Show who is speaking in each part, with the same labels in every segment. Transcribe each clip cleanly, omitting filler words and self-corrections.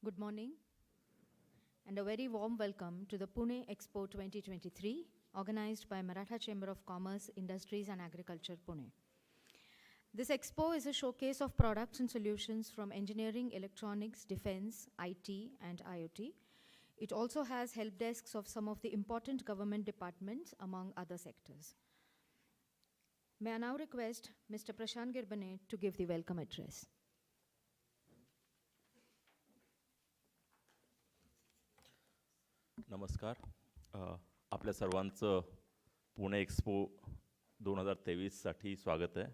Speaker 1: Good morning, and a very warm welcome to the Pune Expo 2023, organized by Maratha Chamber of Commerce, Industries and Agriculture, Pune. This expo is a showcase of products and solutions from engineering, electronics, defense, IT, and IoT. It also has help desks of some of the important government departments, among other sectors. May I now request Mr. Prashant Girbane to give the welcome address.
Speaker 2: नमस्कार. आपल्या सर्वांचं Pune expo 2023साठी स्वागत आहे.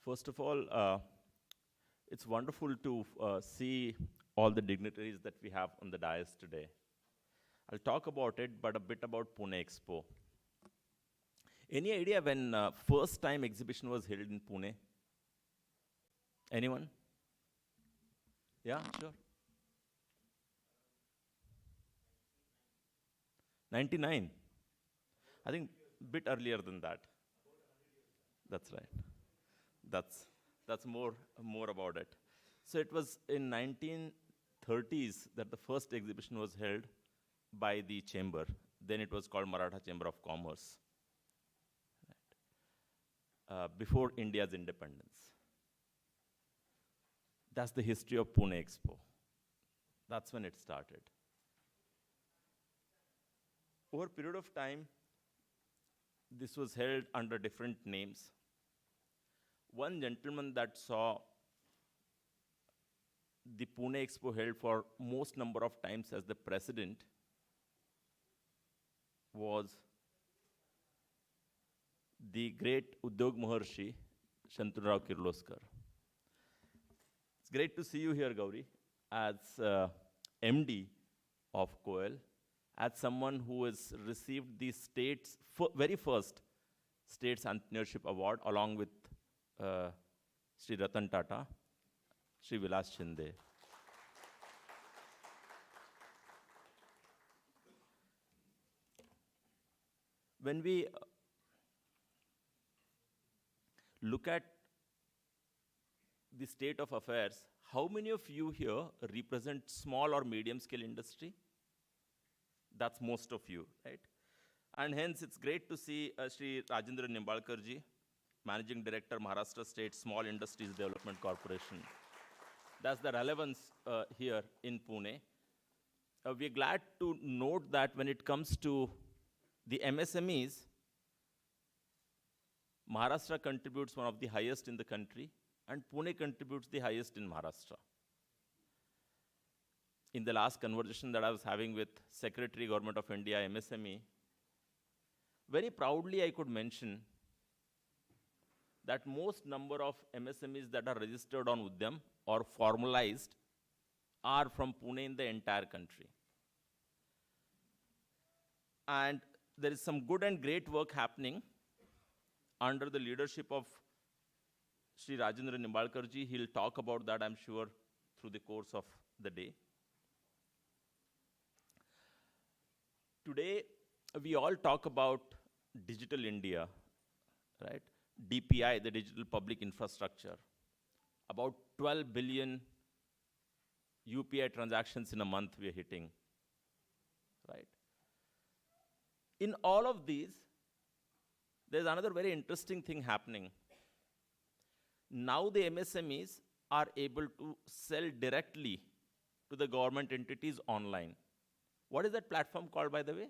Speaker 2: First of all, it's wonderful to see all the dignitaries that we have on the dais today. I'll talk about it, but a bit about Pune Expo. Any idea when first time exhibition was held in Pune? Anyone? Yeah, sure. 99. I think a bit earlier than that. That's right. That's more about it. So it was in 1930s that the first exhibition was held by the chamber. Then it was called Maratha Chamber of Commerce. Right. Before India's independence. That's the history of Pune Expo. That's when it started. Over a period of time, this was held under different names. One gentleman that saw the Pune Expo held for most number of times as the president was the great Udyog Maharshi, Shantarao Kirloskar. It's great to see you here, Gauri, as MD of KOEL, as someone who has received the state's very first States Entrepreneurship Award, along with Sri Ratan Tata, Sri Vilas Shinde. When we look at the state of affairs, how many of you here represent small or medium scale industry? That's most of you, right? And hence, it's great to see Sri Rajendra Nimbalkarji, Managing Director, Maharashtra State Small Industries Development Corporation. That's the relevance here in Pune. We're glad to note that when it comes to the MSMEs, Maharashtra contributes one of the highest in the country, and Pune contributes the highest in Maharashtra. In the last conversation that I was having with Secretary Government of India, MSME, very proudly I could mention that most number of MSMEs that are registered on Udyam or formalized are from Pune in the entire country. And there is some good and great work happening under the leadership of Sri Rajendra Nimbalkarji. He'll talk about that, I'm sure, through the course of the day. Today, we all talk about digital India, right? DPI, the digital public infrastructure. About 12 billion UPI transactions in a month we are hitting, right? In all of these, there's another very interesting thing happening. Now the MSMEs are able to sell directly to the government entities online. What is that platform called, by the way?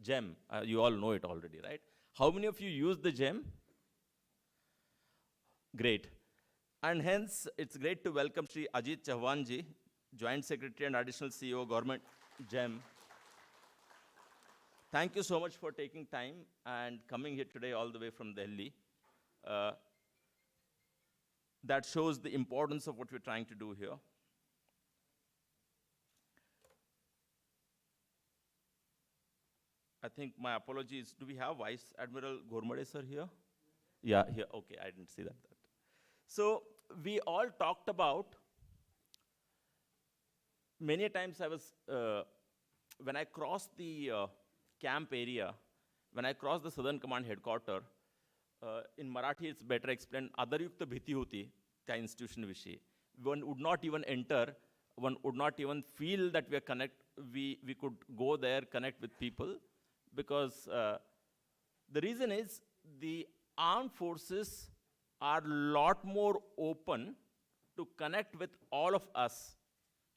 Speaker 2: GEM. You all know it already, right? How many of you use the GEM? Great. And hence, it's great to welcome Sri Ajit Chauhanji, Joint Secretary and Additional CEO, Government GEM. Thank you so much for taking time and coming here today all the way from Delhi. That shows the importance of what we're trying to do here. I think my apologies. Do we have Vice Admiral Ghormade sir here? Yeah, here. Okay, I didn't see that. So we all talked about, many times I was, when I crossed the camp area, when I crossed the Southern Command headquarters, in Marathi it's better explained, Adarयुक्त bhiti hoti, त्या institution विषयी. One would not even enter, one would not even feel that we could go there, connect with people, because the reason is the armed forces are a lot more open to connect with all of us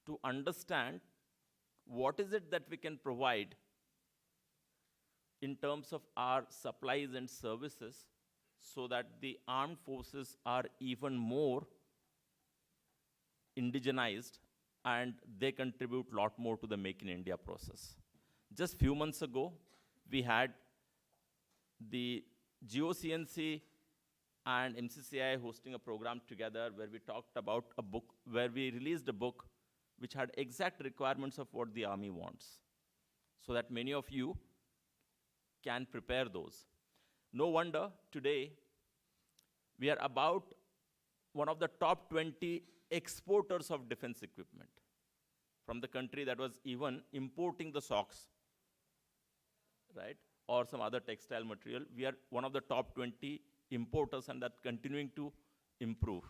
Speaker 2: to understand what is it that we can provide in terms of our supplies and services, so that the armed forces are even more indigenized and they contribute a lot more to the Make in India process. Just few months ago, we had the GOCNC and MCCI hosting a program together where we talked about a book, where we released a book which had exact requirements of what the army wants, so that many of you can prepare those. No wonder today we are about one of the top 20 exporters of defense equipment from the country that was even importing the socks, right? Or some other textile material. We are one of the top 20 importers, and that's continuing to improve.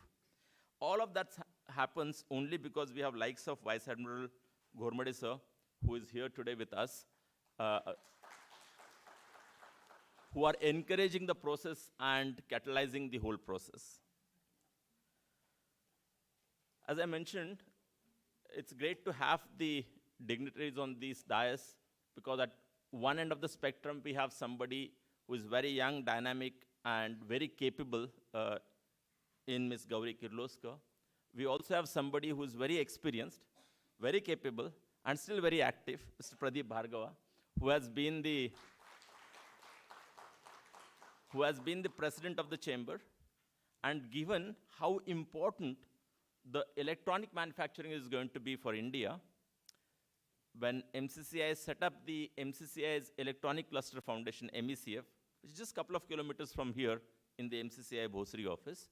Speaker 2: All of that happens only because we have likes of Vice Admiral Ghormade sir, who is here today with us, who are encouraging the process and catalyzing the whole process. As I mentioned, it's great to have the dignitaries on these dais, because at one end of the spectrum, we have somebody who is very young, dynamic, and very capable in Ms. Gauri Kirloskar. We also have somebody who is very experienced, very capable, and still very active, Mr. Pradeep Bhargava, who has been the president of the chamber. And given how important the electronic manufacturing is going to be for India, when MCCI set up the MCCI's Electronic Cluster Foundation, MECF, which is just a couple of kilometers from here in the MCCI Bhosri office,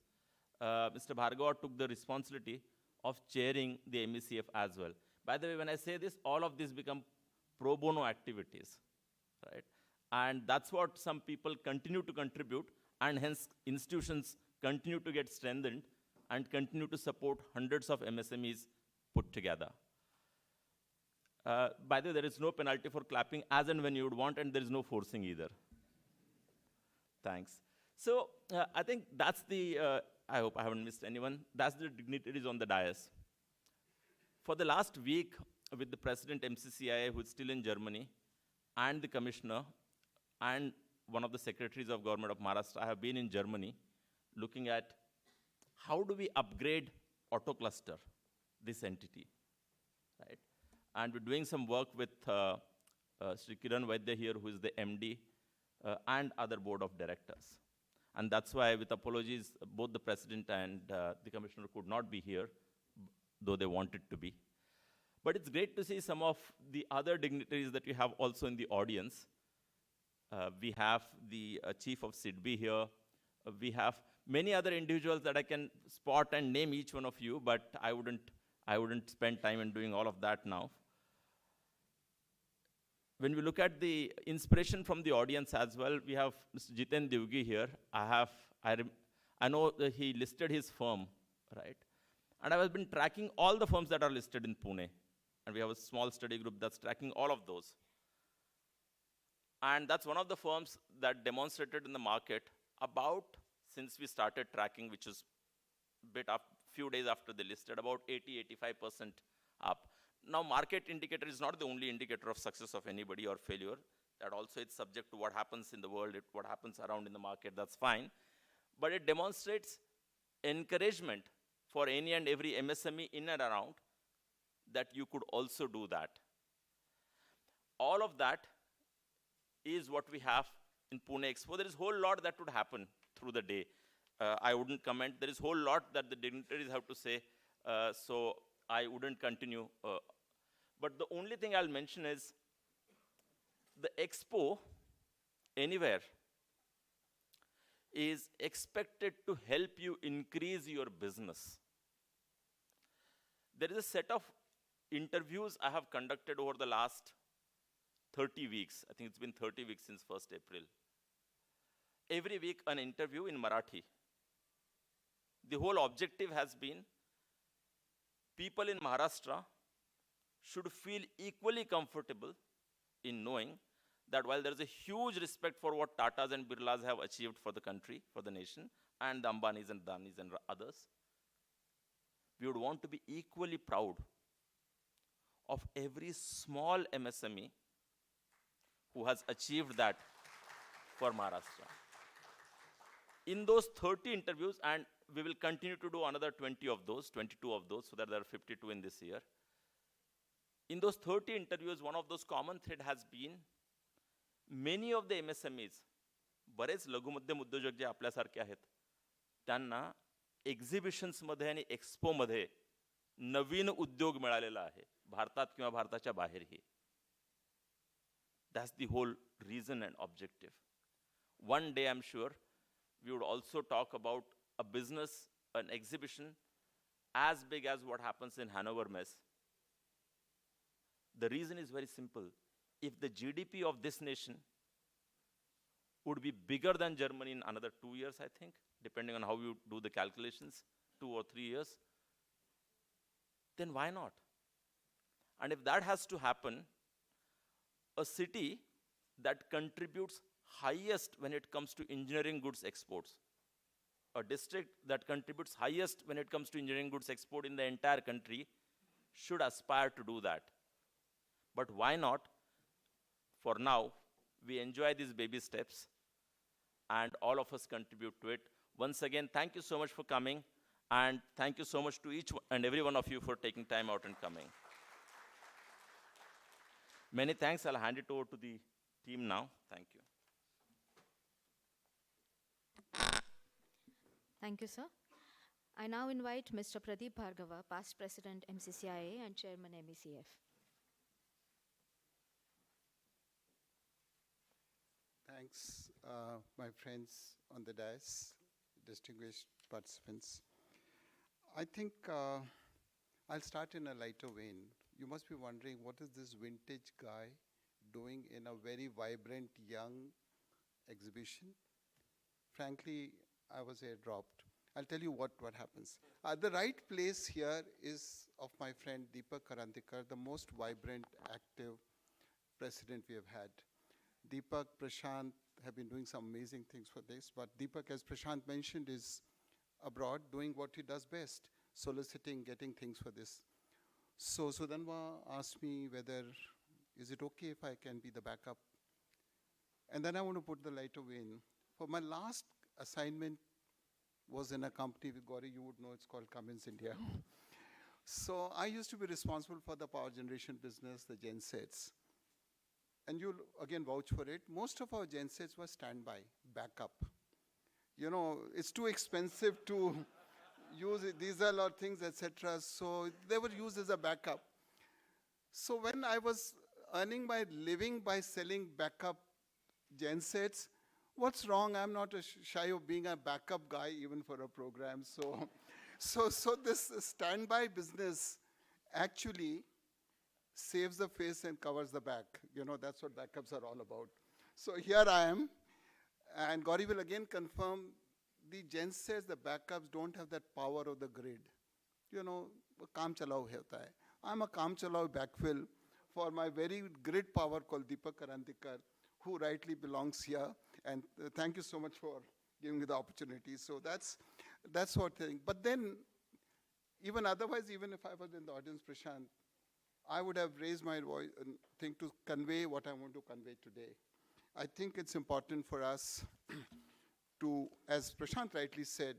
Speaker 2: Mr. Bhargava took the responsibility of chairing the MECF as well. By the way, when I say this, all of these become pro bono activities, right? And that's what some people continue to contribute, and hence institutions continue to get strengthened and continue to support hundreds of MSMEs put together. By the way, there is no penalty for clapping as and when you would want, and there is no forcing either. Thanks. So I think that's the, I hope I haven't missed anyone, that's the dignitaries on the dais. For the last week, with the President MCCIA, who is still in Germany, and the Commissioner, and one of the Secretaries of Government of Maharashtra, I have been in Germany looking at how do we upgrade auto cluster, this entity, right? And we're doing some work with Sri Kiran Vaidya here, who is the MD, and other board of directors. And that's why, with apologies, both the President and the Commissioner could not be here, though they wanted to be. But it's great to see some of the other dignitaries that we have also in the audience. We have the Chief of SIDBI here. We have many other individuals that I can spot and name each one of you, but I wouldn't spend time in doing all of that now. When we look at the inspiration from the audience as well, we have Mr. Jiten Divgi here. I know that he listed his firm, right? And I have been tracking all the firms that are listed in Pune. And we have a small study group that's tracking all of those. And that's one of the firms that demonstrated in the market about, since we started tracking, which is a few days after they listed, about 80–85% up. Now, market indicator is not the only indicator of success of anybody or failure. That also is subject to what happens in the world, what happens around in the market, that's fine. But it demonstrates encouragement for any and every MSME in and around that you could also do that. All of that is what we have in Pune Expo. There is a whole lot that would happen through the day. I wouldn't comment. There is a whole lot that the dignitaries have to say, so I wouldn't continue. But the only thing I'll mention is the Expo, anywhere, is expected to help you increase your business. There is a set of interviews I have conducted over the last 30 weeks. I think it's been 30 weeks since 1st April. Every week an interview in Marathi. The whole objective has been people in Maharashtra should feel equally comfortable in knowing that while there is a huge respect for what Tatas and Birlas have achieved for the country, for the nation, and the Ambanis and Danis and others, we would want to be equally proud of every small MSME who has achieved that for Maharashtra. In those 30 interviews, and we will continue to do another 20 of those, 22 of those, so that there are 52 in this year. In those 30 interviews, one of those common thread has been many of the MSMEs, बरेच लघु मध्यम उद्योजक जे आपल्यासारखे आहेत, त्यांना एक्झिबिशन्समध्ये आणि एक्स्पोमध्ये नवीन उद्योग मिळालेला आहे, भारतात किंवा भारताच्या बाहेरही. That's the whole reason and objective. One day, I'm sure, we would also talk about a business, an exhibition as big as what happens in Hanover Mess. The reason is very simple. If the GDP of this nation would be bigger than Germany in another 2 years, I think, depending on how you do the calculations, 2 or 3 years, then why not? And if that has to happen, a city that contributes highest when it comes to engineering goods exports, a district that contributes highest when it comes to engineering goods export in the entire country, should aspire to do that. But why not? For now, we enjoy these baby steps, and all of us contribute to it. Once again, thank you so much for coming, and thank you so much to each and every one of you for taking time out and coming. Many thanks. I'll hand it over to the team now. Thank you.
Speaker 1: Thank you, sir. I now invite Mr. Pradeep Bhargava, past President MCCIA and Chairman MECF.
Speaker 3: Thanks, my friends on the dais, distinguished participants. I think I'll start in a lighter vein. You must be wondering, what is this vintage guy doing in a very vibrant young exhibition? Frankly, I was airdropped. I'll tell you what happens. The right place here is of my friend Deepak Karandikar, the most vibrant, active president we have had. Deepak, Prashant have been doing some amazing things for this, but Deepak, as Prashant mentioned, is abroad doing what he does best, soliciting, getting things for this. So Sudanwa asked me whether, is it okay if I can be the backup? And then I want to put the light away in. For my last assignment was in a company with Gauri, you would know, it's called Cummins India. So I used to be responsible for the power generation business, the gensets. And you'll again vouch for it. Most of our gensets were standby, backup. You know, it's too expensive to use diesel or things, etc. So they were used as a backup. So when I was earning my living by selling backup gensets, what's wrong? I'm not shy of being a backup guy even for a program. So this standby business actually saves the face and covers the back. You know, that's what backups are all about. So here I am, and Gauri will again confirm the gensets, the backups don't have that power of the grid. You know, kaam chalao hota hai. I'm a kaam chalao backfill for my very grid power called Deepak Karandikar, who rightly belongs here. And thank you so much for giving me the opportunity. So that's what thing. But then, even otherwise, even if I was in the audience, Prashant, I would have raised my voice and think to convey what I want to convey today. I think it's important for us to, as Prashant rightly said,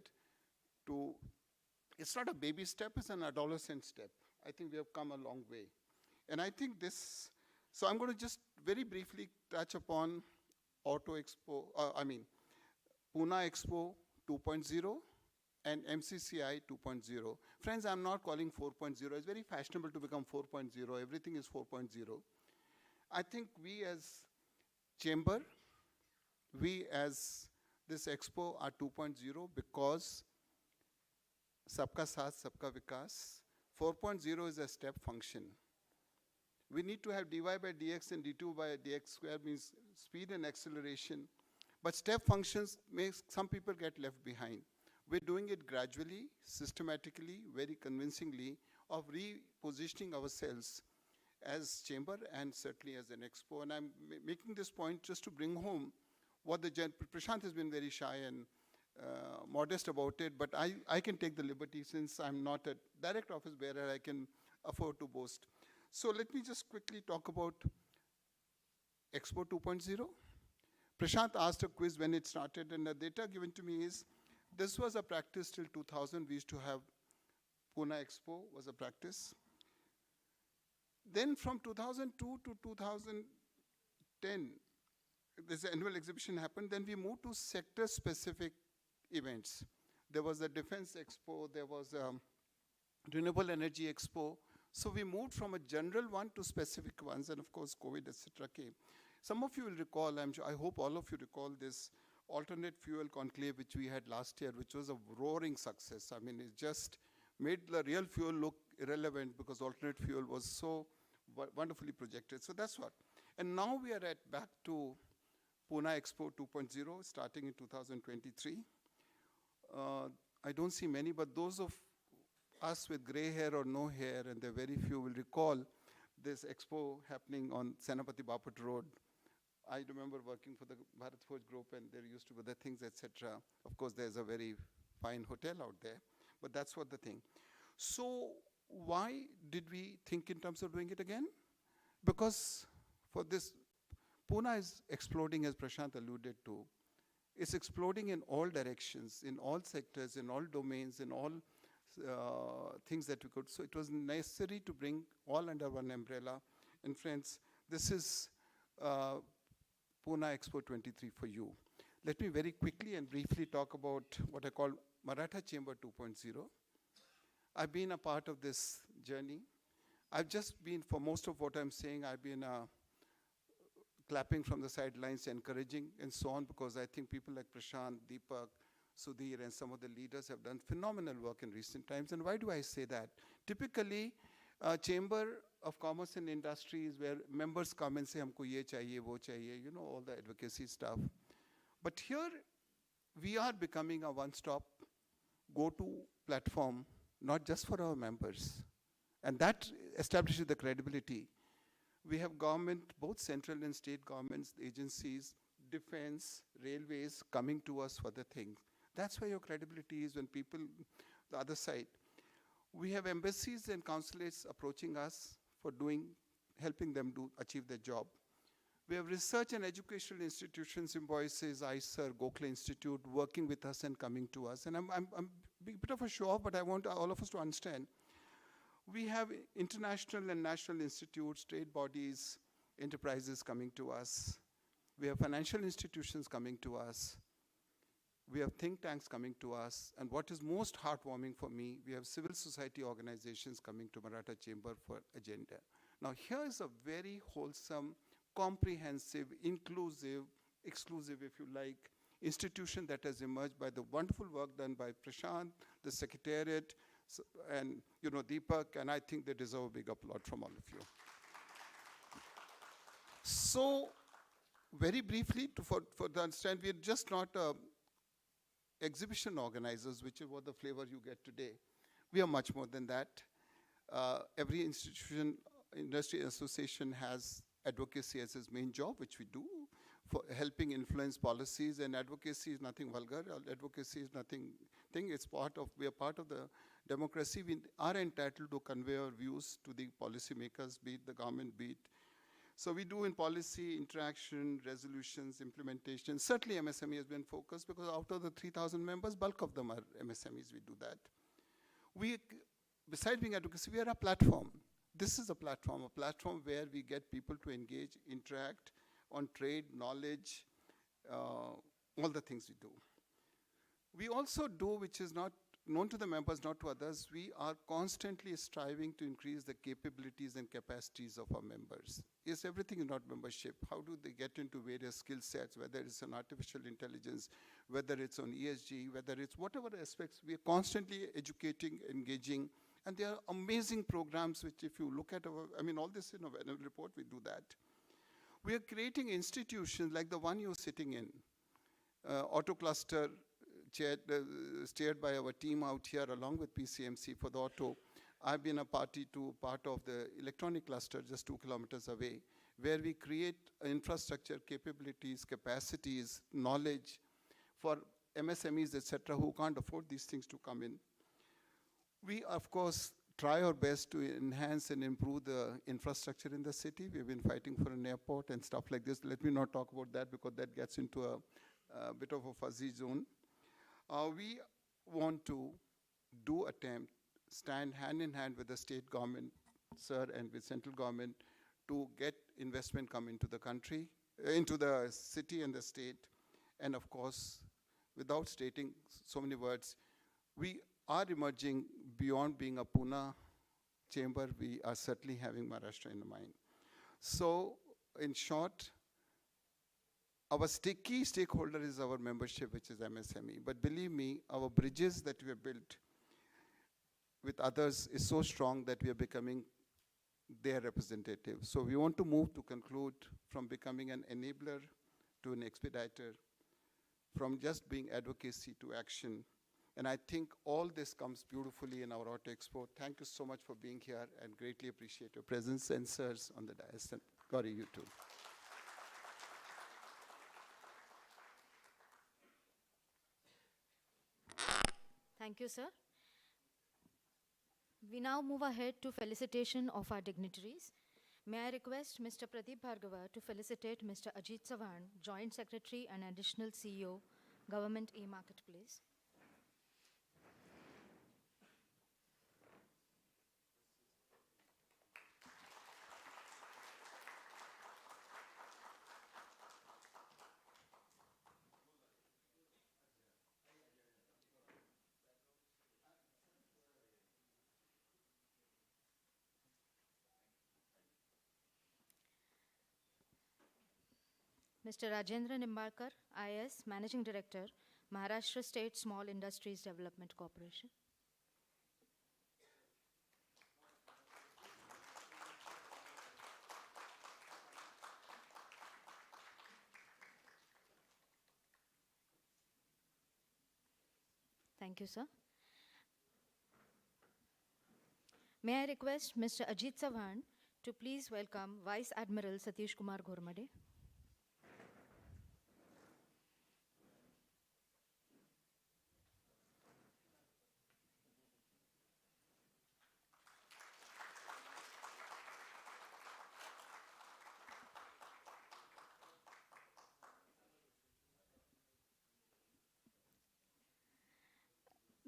Speaker 3: it's not a baby step, it's an adolescent step. I think we have come a long way. And I think this, so I'm going to just very briefly touch upon Pune Expo 2.0 and MCCI 2.0. Friends, I'm not calling 4.0. It's very fashionable to become 4.0. Everything is 4.0. I think we as chamber, we as this expo are 2.0 because Sabka Saath, Sabka Vikas. 4.0 is a step function. We need to have dy by dx and d2 by dx square means speed and acceleration. But step functions make some people get left behind. We're doing it gradually, systematically, very convincingly, of repositioning ourselves as chamber and certainly as an expo. And I'm making this point just to bring home what Prashant has been very shy and modest about it, but I can take the liberty since I'm not a direct office bearer, I can afford to boast. So let me just quickly talk about Expo 2.0. Prashant asked a quiz when it started, and the data given to me is, this was a practice till 2000. We used to have Pune Expo was a practice. Then from 2002 to 2010, this annual exhibition happened. Then we moved to sector-specific events. There was a Defense Expo, there was a Renewable Energy Expo. So we moved from a general one to specific ones, and of course COVID, etc. came. Some of you will recall, I hope all of you recall this alternate fuel conclave which we had last year, which was a roaring success. I mean, it just made the real fuel look irrelevant because alternate fuel was so wonderfully projected. So that's what. And now we are back to Pune Expo 2.0, starting in 2023. I don't see many, but those of us with gray hair or no hair, and there are very few, will recall this expo happening on Senapati Bapat Road. I remember working for the Bharat Forge Group, and there used to be other things, etc. Of course, there's a very fine hotel out there, but that's what the thing. So why did we think in terms of doing it again? Because for this, Pune is exploding, as Prashant alluded to. It's exploding in all directions, in all sectors, in all domains, in all things that we could. So it was necessary to bring all under one umbrella. And friends, this is Pune Expo 23 for you. Let me very quickly and briefly talk about what I call Maratha Chamber 2.0. I've been a part of this journey. I've just been, for most of what I'm saying, I've been clapping from the sidelines, encouraging, and so on, because I think people like Prashant, Deepak, Sudhir, and some of the leaders have done phenomenal work in recent times. And why do I say that? Typically, Chamber of Commerce and Industry is where members come and say, humko ye chahiye, wo chahiye, you know, all the advocacy stuff. But here, we are becoming a one-stop, go-to platform, not just for our members. And that establishes the credibility. We have government, both central and state governments, agencies, defense, railways, coming to us for the things. That's where your credibility is when people, the other side. We have embassies and consulates approaching us for helping them achieve their job. We have research and educational institutions, Symbiosis, ICER, Gokhale Institute, working with us and coming to us. And I'm a bit of a show-off, but I want all of us to understand. We have international and national institutes, trade bodies, enterprises coming to us. We have financial institutions coming to us. We have think tanks coming to us. And what is most heartwarming for me, we have civil society organizations coming to Maratha Chamber for agenda. Now here is a very wholesome, comprehensive, inclusive, exclusive, if you like, institution that has emerged by the wonderful work done by Prashant, the Secretariat, and Deepak, and I think they deserve a big applaud from all of you. So, very briefly, for the understand, we're just not exhibition organizers, which is what the flavor you get today. We are much more than that. Every institution, industry association has advocacy as its main job, which we do, for helping influence policies, and advocacy is nothing vulgar. Advocacy is nothing, we are part of the democracy. We are entitled to convey our views to the policymakers, be it the government, be it. So we do in policy, interaction, resolutions, implementation. Certainly MSME has been focused because out of the 3,000 members, bulk of them are MSMEs, we do that. Besides being advocacy, we are a platform. This is a platform where we get people to engage, interact on trade, knowledge, all the things we do. We also do, which is not known to the members, not to others, we are constantly striving to increase the capabilities and capacities of our members. Yes, everything is not membership. How do they get into various skill sets, whether it's on artificial intelligence, whether it's on ESG, whether it's whatever aspects, we are constantly educating, engaging, and there are amazing programs which if you look at all this in a report, we do that. We are creating institutions like the one you're sitting in, Auto Cluster steered by our team out here along with PCMC for the auto. I've been a part of the electronic cluster just 2 kilometers away, where we create infrastructure, capabilities, capacities, knowledge for MSMEs, etc., who can't afford these things to come in. We, of course, try our best to enhance and improve the infrastructure in the city. We've been fighting for an airport and stuff like this. Let me not talk about that because that gets into a bit of a fuzzy zone. We want to stand hand in hand with the state government, sir, and with central government to get investment come into the country, into the city and the state. And of course, without stating so many words, we are emerging beyond being a Pune chamber. We are certainly having Maharashtra in mind. So in short, our key stakeholder is our membership, which is MSME. But believe me, our bridges that we have built with others is so strong that we are becoming their representative. So we want to move to conclude from becoming an enabler to an expediter, from just being advocacy to action. And I think all this comes beautifully in our Auto Expo. Thank you so much for being here and greatly appreciate your presence, and sirs on the dais. And Gauri, you too.
Speaker 1: Thank you, sir. We now move ahead to felicitation of our dignitaries. May I request Mr. Pradeep Bhargava to felicitate Mr. Ajit Savan, Joint Secretary and Additional CEO, Government E-Marketplace. Mr. Rajendra Nimbalkar, IS, Managing Director, Maharashtra State Small Industries Development Corporation. Thank you, sir. May I request Mr. Ajit Savan to please welcome Vice Admiral Satish Kumar Ghormade.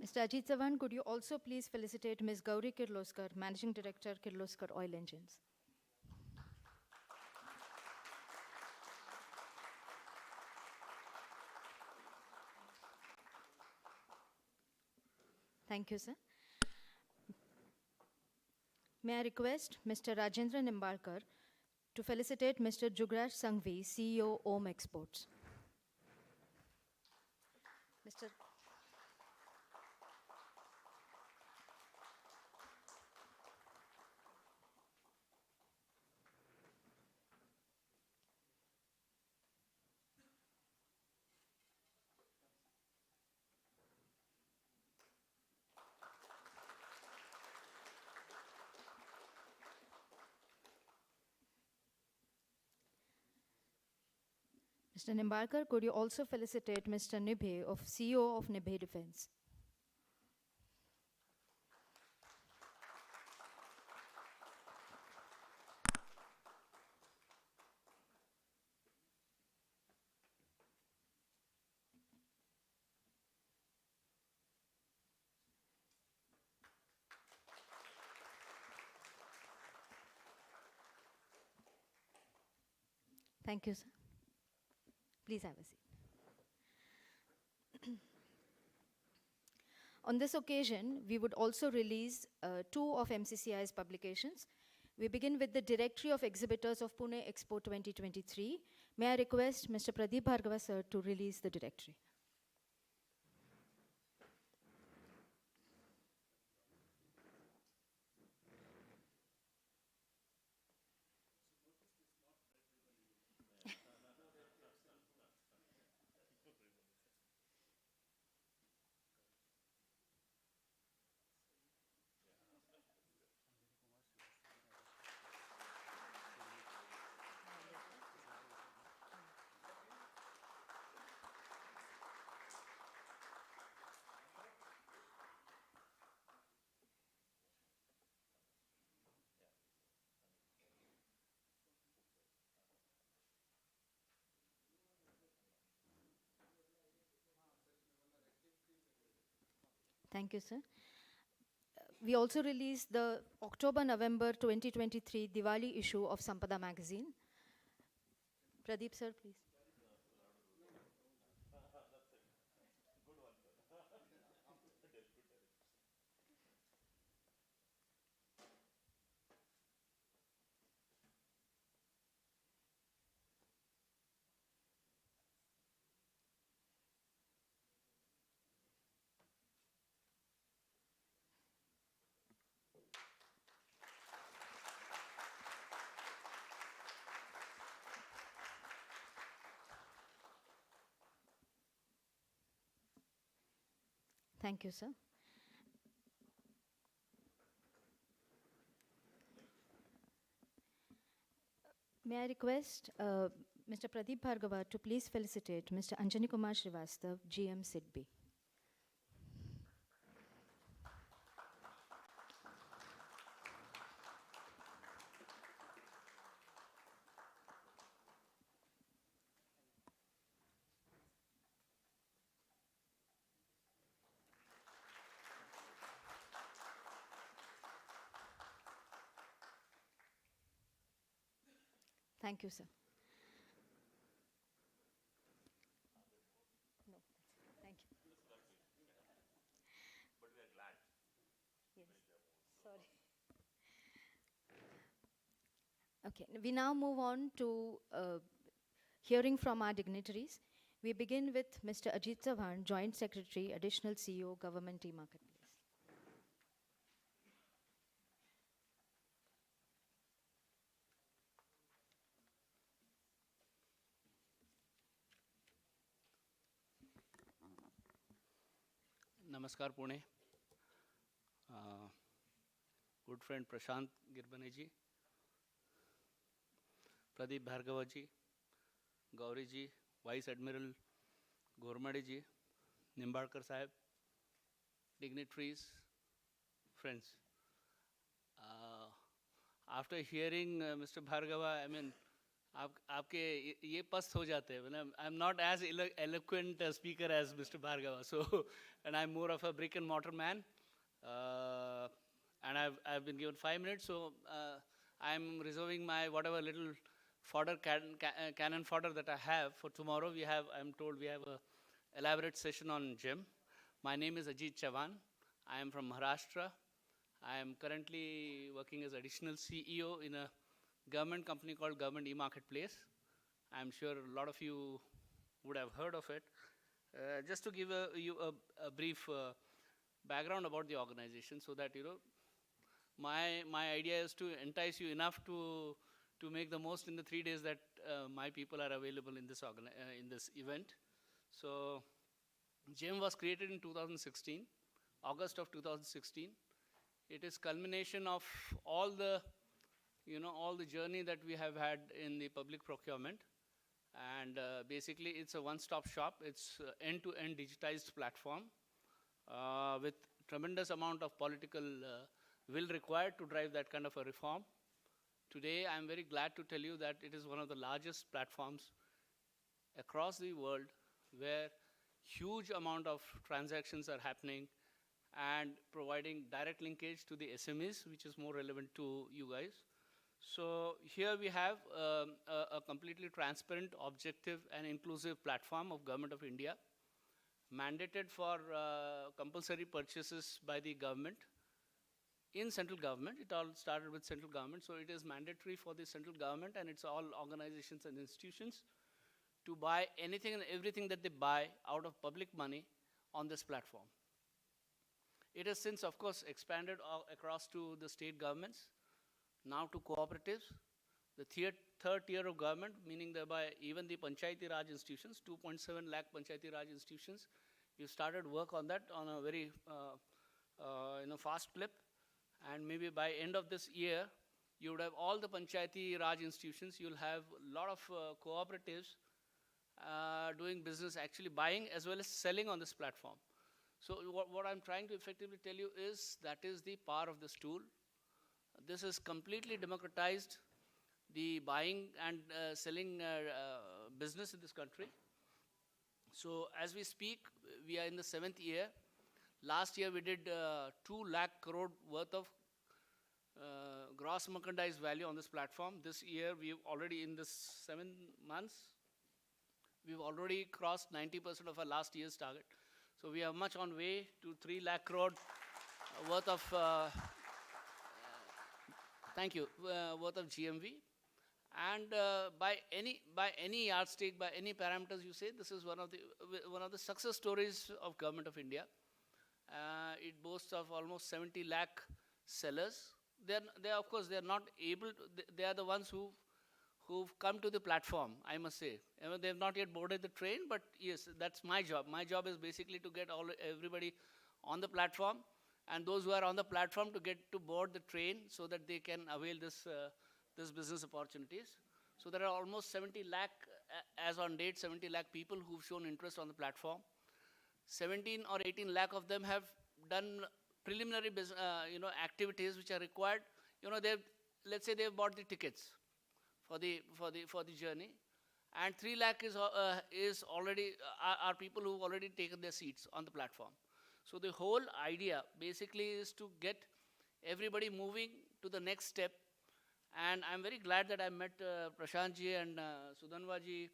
Speaker 1: Mr. Ajit Savan, could you also please felicitate Ms. Gauri Kirloskar, Managing Director, Kirloskar Oil Engines. Thank you, sir. May I request Mr. Rajendra Nimbalkar to felicitate Mr. Jugraj Sanghvi, CEO, OM Exports. Mr. Mr. Nimbalkar, could you also felicitate Mr. Nibhe, CEO of Nibhe Defense. Thank you, sir. Please have a seat. On this occasion, we would also release 2 of MCCI's publications. We begin with the Directory of Exhibitors of Pune Expo 2023. May I request Mr. Pradeep Bhargava, sir, to release the directory. Thank you, sir. We also released the October-November 2023 Diwali issue of Sampada magazine. Pradeep, sir, please. Thank you, sir. May I request Mr. Pradeep Bhargava to please felicitate Mr. Anjani Kumar Srivastav, GM SIDBI. Thank you, sir. No, thank you.
Speaker 2: But we are glad.
Speaker 1: Yes, sorry. Okay, we now move on to hearing from our dignitaries. We begin with Mr. Ajit Chavan, Joint Secretary, Additional CEO, Government E-Marketplace.
Speaker 4: Namaskar Pune. Good friend Prashant Girbane ji, Pradeep Bhargava ji, Gauri ji, Vice Admiral Gormade ji, Nimbarkar Sahib, dignitaries, friends. After hearing Mr. Bhargava, I mean, आपके ये पस्त हो जाते हैं. I'm not as eloquent a speaker as Mr. Bhargava, so and I'm more of a brick and mortar man. And I've been given 5 minutes, so I'm reserving my whatever little fodder cannon fodder that I have for tomorrow. I'm told we have a elaborate session on GEM. My name is Ajit Chavan. I am from Maharashtra. I am currently working as additional CEO in a government company called Government E-Marketplace. I'm sure a lot of you would have heard of it. Just to give you a brief background about the organization, so that my idea is to entice you enough to make the most in the 3 days that my people are available in this event. So GEM was created in 2016, August of 2016. It is culmination of all the journey that we have had in the public procurement. And basically, it's a one-stop shop. It's end-to-end digitized platform with tremendous amount of political will required to drive that kind of a reform. Today, I'm very glad to tell you that it is one of the largest platforms across the world where huge amount of transactions are happening and providing direct linkage to the SMEs, which is more relevant to you guys. So here we have a completely transparent, objective, and inclusive platform of Government of India, mandated for compulsory purchases by the government. In central government, it all started with central government, so it is mandatory for the central government and it's all organizations and institutions to buy anything and everything that they buy out of public money on this platform. It has since, of course, expanded across to the state governments, now to cooperatives, the third tier of government, meaning thereby even the Panchayati Raj institutions, 2.7 lakh Panchayati Raj institutions. We started work on that on a very fast clip, and maybe by end of this year, you would have all the Panchayati Raj institutions. You'll have a lot of cooperatives doing business, actually buying as well as selling on this platform. So what I'm trying to effectively tell you is that is the power of this tool. This is completely democratized the buying and selling business in this country. So as we speak, we are in the 7th year. Last year we did 2 lakh crore worth of gross merchandise value on this platform. This year we've already, in this 7 months, we've already crossed 90% of our last year's target. So we are much on way to 3 lakh crore worth of, thank you, worth of GMV. And by any yardstick, by any parameters you say, this is one of the success stories of Government of India. It boasts of almost 70 lakh sellers. They of course, they are not able to, they are the ones who've come to the platform, I must say. I mean, they've not yet boarded the train, but yes, that's my job. My job is basically to get everybody on the platform, and those who are on the platform to get to board the train so that they can avail this business opportunities. So there are almost 70 lakh, as on date, 70 lakh people who've shown interest on the platform. 17 or 18 lakh of them have done preliminary activities which are required. Let's say they've bought the tickets for the journey, and 3 lakh is already are people who've already taken their seats on the platform. So the whole idea basically is to get everybody moving to the next step. And I'm very glad that I met Prashant ji and Sudhanva ji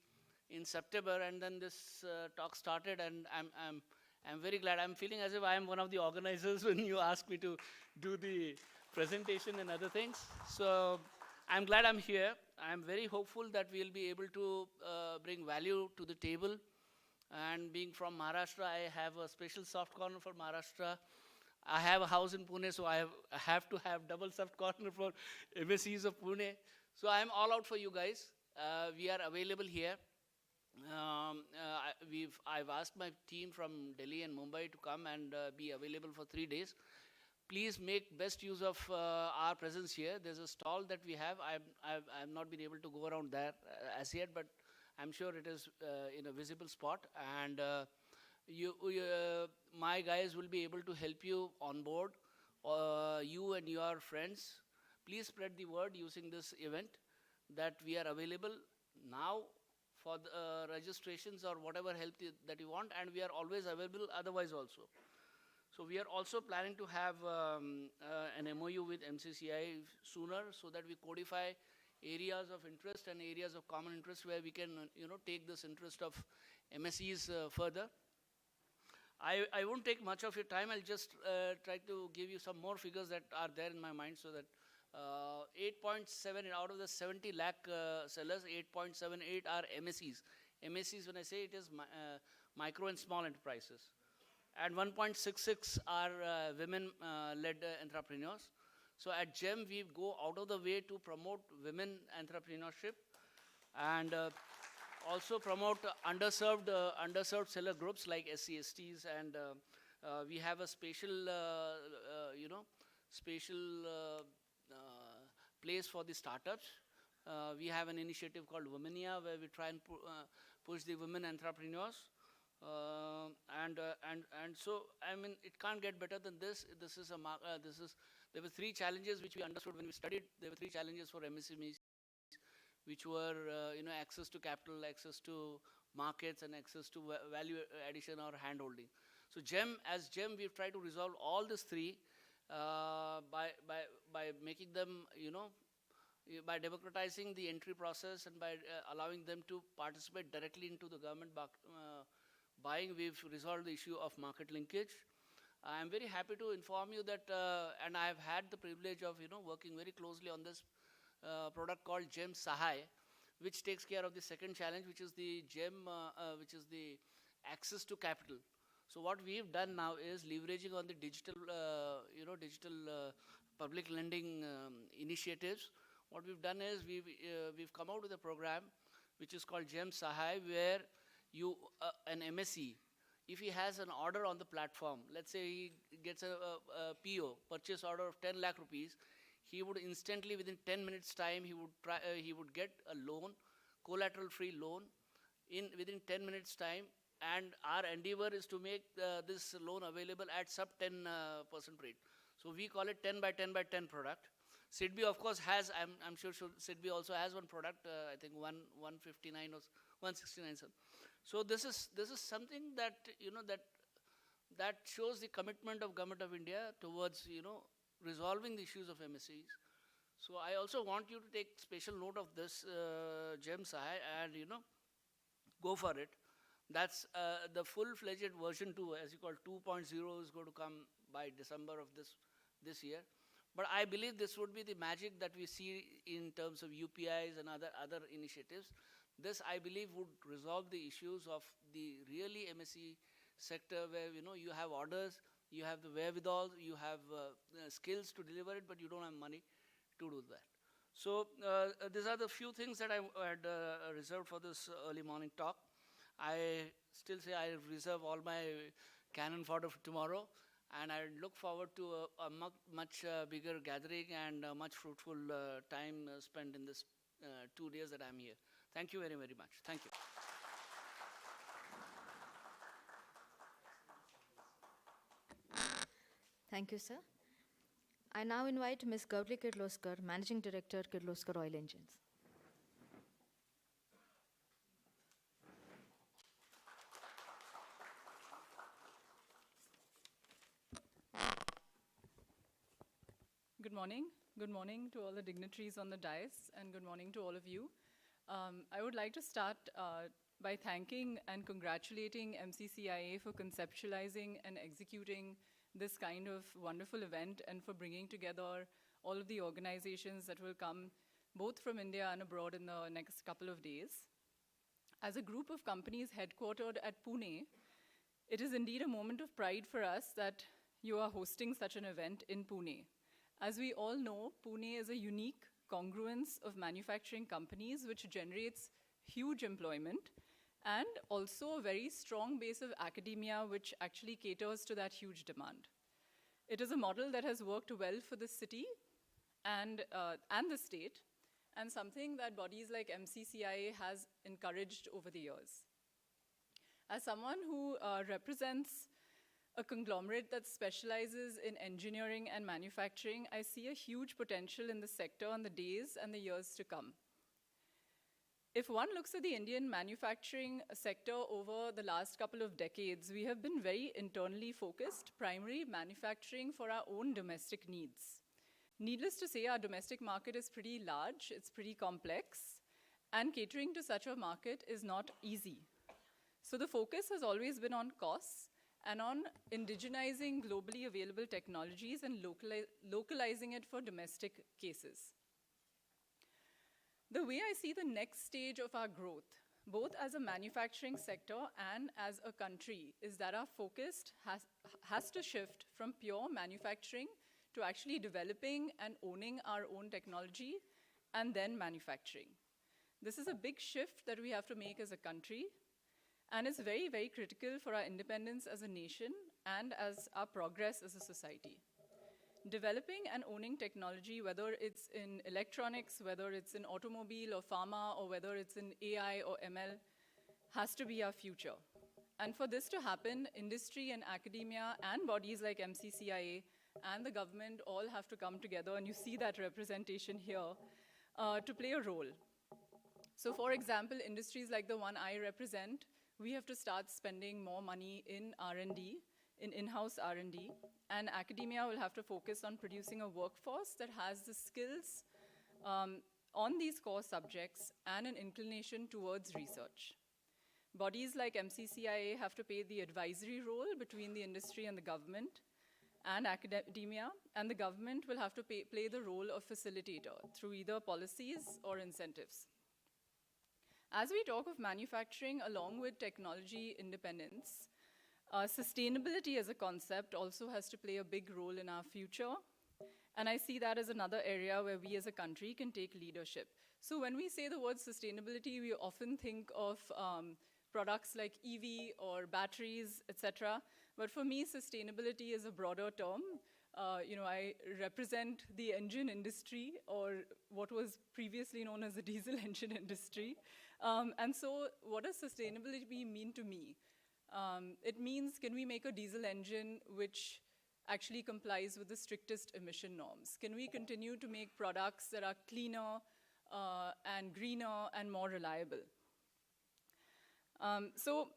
Speaker 4: in September, and then this talk started, and I'm very glad. I'm feeling as if I am one of the organizers when you ask me to do the presentation and other things. So I'm glad I'm here. I'm very hopeful that we'll be able to bring value to the table. And being from Maharashtra, I have a special soft corner for Maharashtra. I have a house in Pune, so I have to have double soft corner for MSCs of Pune. So I'm all out for you guys. We are available here. I've asked my team from Delhi and Mumbai to come and be available for 3 days. Please make best use of our presence here. There's a stall that we have. I've not been able to go around there as yet, but I'm sure it is in a visible spot. And my guys will be able to help you on board, you and your friends. Please spread the word using this event that we are available now for the registrations or whatever help that you want, and we are always available otherwise also. So we are also planning to have an MOU with MCCI sooner, so that we codify areas of interest and areas of common interest where we can take this interest of MSEs further. I won't take much of your time. I'll just try to give you some more figures that are there in my mind, so that 8.7 out of the 70 lakh sellers, 8.78 are MSEs. MSEs, when I say it, is micro and small enterprises. And 1.66 are women-led entrepreneurs. So at GEM, we go out of the way to promote women entrepreneurship, and also promote underserved seller groups like SC, STs, and we have a special, place for the startups. We have an initiative called Womania, where we try and push the women entrepreneurs. And so, I mean, it can't get better than this. There were 3 challenges which we understood when we studied. There were 3 challenges for MSMEs, which were, access to capital, access to markets, and access to value addition or handholding. So as GEM, we've tried to resolve all these 3 by making them, by democratizing the entry process, and by allowing them to participate directly into the government buying. We've resolved the issue of market linkage. I'm very happy to inform you that, and I've had the privilege of, working very closely on this product called GEM Sahay, which takes care of the second challenge, which is the GEM, which is the access to capital. So what we've done now is leveraging on the digital public lending initiatives. What we've done is we've come out with a program which is called GEM Sahay, where an MSE, if he has an order on the platform, let's say he gets a PO, purchase order of 10 lakh rupees, he would instantly, within 10 minutes time, he would get a loan, collateral-free loan, within 10 minutes time, and our endeavor is to make this loan available at sub 10% rate. So we call it 10 by 10 by 10 product. SIDBI, of course, has, I'm sure SIDBI also has one product, I think 159 or 169. So this is something that, that shows the commitment of Government of India towards, resolving the issues of MSEs. So I also want you to take special note of this, Gem Sahai, and, go for it. That's the full-fledged version 2, as you call 2.0, is going to come by December of this year. But I believe this would be the magic that we see in terms of UPIs and other initiatives. This, I believe, would resolve the issues of the really MSE sector where, you have orders, you have the wherewithal, you have skills to deliver it, but you don't have money to do that. So these are the few things that I had reserved for this early morning talk. I still say I reserve all my cannon fodder for tomorrow, and I look forward to a much bigger gathering and a much fruitful time spent in this 2 days that I'm here. Thank you very, very much. Thank you.
Speaker 1: Thank you, sir. I now invite Ms. Gautli Kirloskar, Managing Director, Kirloskar Oil Engines.
Speaker 5: Good morning. Good morning to all the dignitaries on the dais, and good morning to all of you. I would like to start by thanking and congratulating MCCIA for conceptualizing and executing this kind of wonderful event and for bringing together all of the organizations that will come both from India and abroad in the next couple of days. As a group of companies headquartered at Pune, it is indeed a moment of pride for us that you are hosting such an event in Pune. As we all know, Pune is a unique congruence of manufacturing companies which generates huge employment and also a very strong base of academia which actually caters to that huge demand. It is a model that has worked well for the city and the state, and something that bodies like MCCIA has encouraged over the years. As someone who represents a conglomerate that specializes in engineering and manufacturing, I see a huge potential in the sector in the days and the years to come. If one looks at the Indian manufacturing sector over the last couple of decades, we have been very internally focused, primarily manufacturing for our own domestic needs. Needless to say, our domestic market is pretty large, it's pretty complex, and catering to such a market is not easy. So the focus has always been on costs and on indigenizing globally available technologies and localizing it for domestic cases. The way I see the next stage of our growth, both as a manufacturing sector and as a country, is that our focus has to shift from pure manufacturing to actually developing and owning our own technology and then manufacturing. This is a big shift that we have to make as a country, and it's very, very critical for our independence as a nation and as our progress as a society. Developing and owning technology, whether it's in electronics, whether it's in automobile or pharma, or whether it's in AI or ML, has to be our future. And for this to happen, industry and academia and bodies like MCCIA and the government all have to come together, and you see that representation here, to play a role. So for example, industries like the one I represent, we have to start spending more money in R&D, in-house R&D, and academia will have to focus on producing a workforce that has the skills on these core subjects and an inclination towards research. Bodies like MCCIA have to play the advisory role between the industry and the government and academia, and the government will have to play the role of facilitator through either policies or incentives. As we talk of manufacturing along with technology independence, sustainability as a concept also has to play a big role in our future. And I see that as another area where we as a country can take leadership. So when we say the word sustainability, we often think of products like EV or batteries, etc. But for me, sustainability is a broader term. I represent the engine industry, or what was previously known as the diesel engine industry. And so what does sustainability mean to me? It means, can we make a diesel engine which actually complies with the strictest emission norms? Can we continue to make products that are cleaner and greener and more reliable? So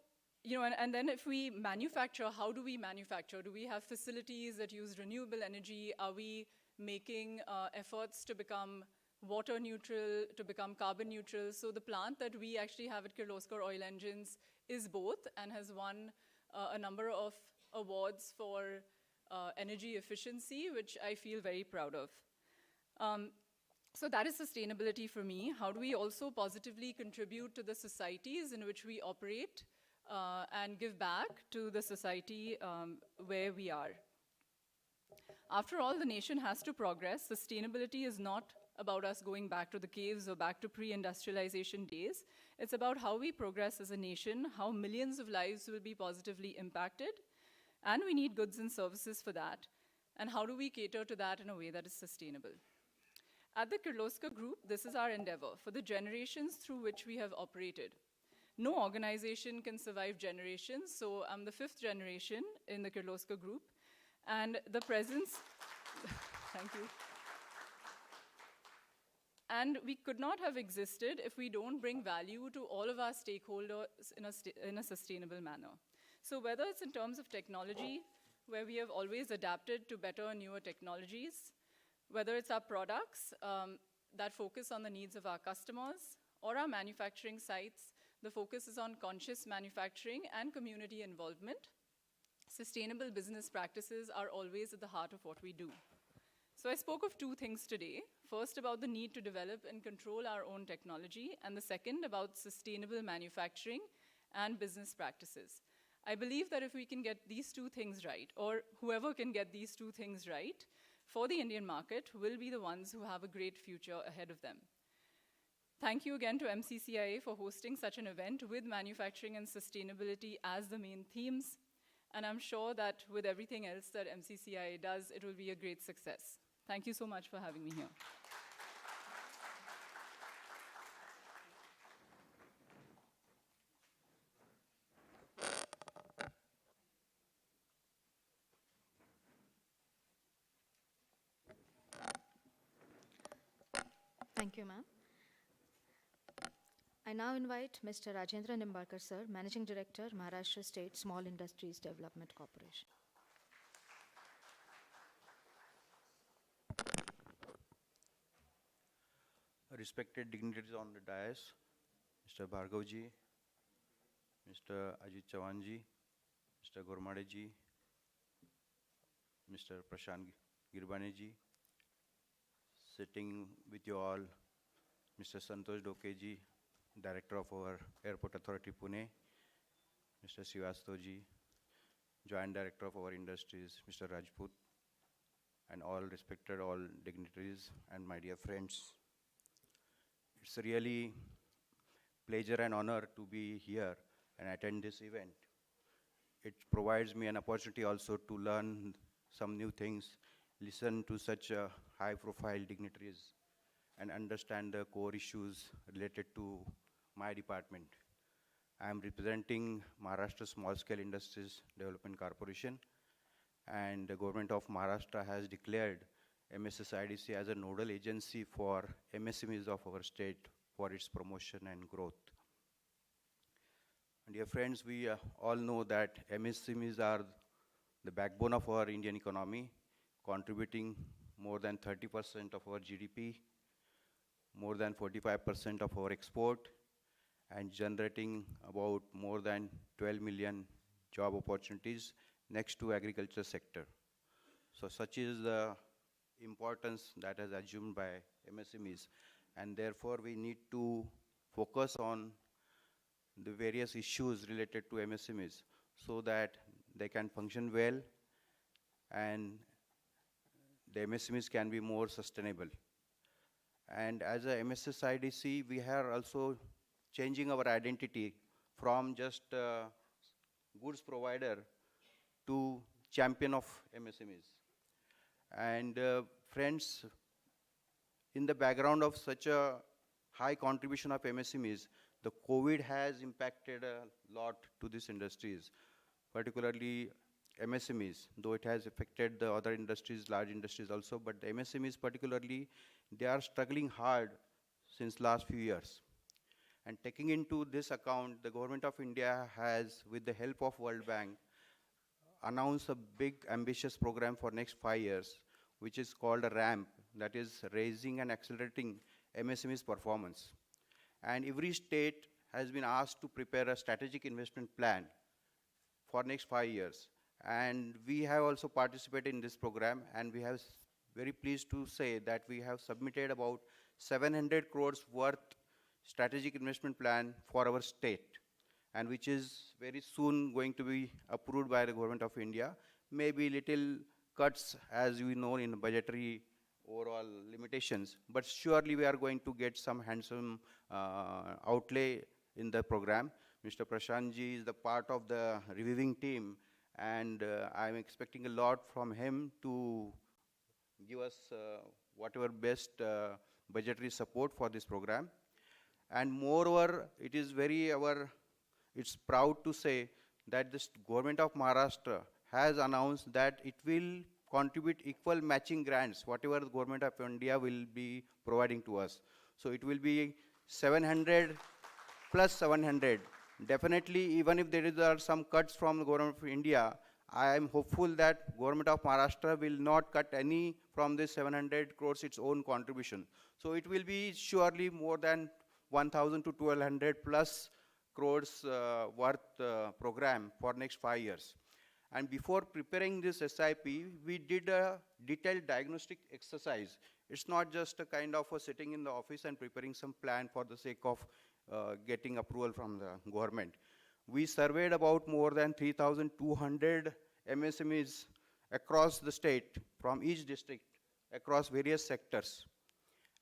Speaker 5: and then if we manufacture, how do we manufacture? Do we have facilities that use renewable energy? Are we making efforts to become water neutral, to become carbon neutral? So the plant that we actually have at Kirloskar Oil Engines is both and has won a number of awards for energy efficiency, which I feel very proud of. So that is sustainability for me. How do we also positively contribute to the societies in which we operate and give back to the society where we are? After all, the nation has to progress. Sustainability is not about us going back to the caves or back to pre-industrialization days. It's about how we progress as a nation, how millions of lives will be positively impacted, and we need goods and services for that. And how do we cater to that in a way that is sustainable? At the Kirloskar Group, this is our endeavor for the generations through which we have operated. No organization can survive generations, so I'm the 5th generation in the Kirloskar Group, and the presence, thank you. And we could not have existed if we don't bring value to all of our stakeholders in a sustainable manner. So whether it's in terms of technology, where we have always adapted to better, newer technologies, whether it's our products that focus on the needs of our customers, or our manufacturing sites, the focus is on conscious manufacturing and community involvement. Sustainable business practices are always at the heart of what we do. So I spoke of 2 things today. First, about the need to develop and control our own technology, and the second, about sustainable manufacturing and business practices. I believe that if we can get these 2 things right, or whoever can get these 2 things right, for the Indian market will be the ones who have a great future ahead of them. Thank you again to MCCIA for hosting such an event with manufacturing and sustainability as the main themes. And I'm sure that with everything else that MCCIA does, it will be a great success. Thank you so much for having me here.
Speaker 1: Thank you, ma'am. I now invite Mr. Rajendra Nimbarkar, sir, Managing Director, Maharashtra State Small Industries Development Corporation.
Speaker 6: Respected dignitaries on the dais, Mr. Bhargavji, Mr. Ajit Chavanji, Mr. Gormadeji, Mr. Prashant Girbaneji, sitting with you all, Mr. Santosh Dokeji, Director of our Airport Authority Pune, Mr. Srivastavji, Joint Director of our Industries, Mr. Rajput, and all respected all dignitaries and my dear friends. It's a really pleasure and honor to be here and attend this event. It provides me an opportunity also to learn some new things, listen to such high-profile dignitaries, and understand the core issues related to my department. I am representing Maharashtra Small Scale Industries Development Corporation, and the government of Maharashtra has declared MSSIDC as a nodal agency for MSMEs of our state for its promotion and growth. And dear friends, we all know that MSMEs are the backbone of our Indian economy, contributing more than 30% of our GDP, more than 45% of our export, and generating about more than 12 million job opportunities next to agriculture sector. So such is the importance that is assumed by MSMEs, and therefore we need to focus on the various issues related to MSMEs so that they can function well and the MSMEs can be more sustainable. And as a MSSIDC, we are also changing our identity from just goods provider to champion of MSMEs. And friends, in the background of such a high contribution of MSMEs, the COVID has impacted a lot to these industries, particularly MSMEs, though it has affected the other industries, large industries also, but the MSMEs particularly, they are struggling hard since last few years. And taking into this account, the government of India has, with the help of World Bank, announced a big ambitious program for next 5 years, which is called a RAMP, that is raising and accelerating MSME's performance. And every state has been asked to prepare a strategic investment plan for next 5 years. And we have also participated in this program, and we have very pleased to say that we have submitted about 700 crores worth strategic investment plan for our state, and which is very soon going to be approved by the government of India. Maybe little cuts, as we know, in budgetary overall limitations, but surely we are going to get some handsome outlay in the program. Mr. Prashant ji is the part of the reviewing team, and I'm expecting a lot from him to give us whatever best budgetary support for this program. And moreover, it is it's proud to say that the government of Maharashtra has announced that it will contribute equal matching grants, whatever the government of India will be providing to us. So it will be 700 plus 700. Definitely, even if there are some cuts from the government of India, I am hopeful that government of Maharashtra will not cut any from this 700 crores its own contribution. So it will be surely more than 1,000 to 1,200 plus crores worth program for next 5 years. And before preparing this SIP, we did a detailed diagnostic exercise. It's not just a kind of a sitting in the office and preparing some plan for the sake of getting approval from the government. We surveyed about more than 3,200 MSMEs across the state, from each district, across various sectors.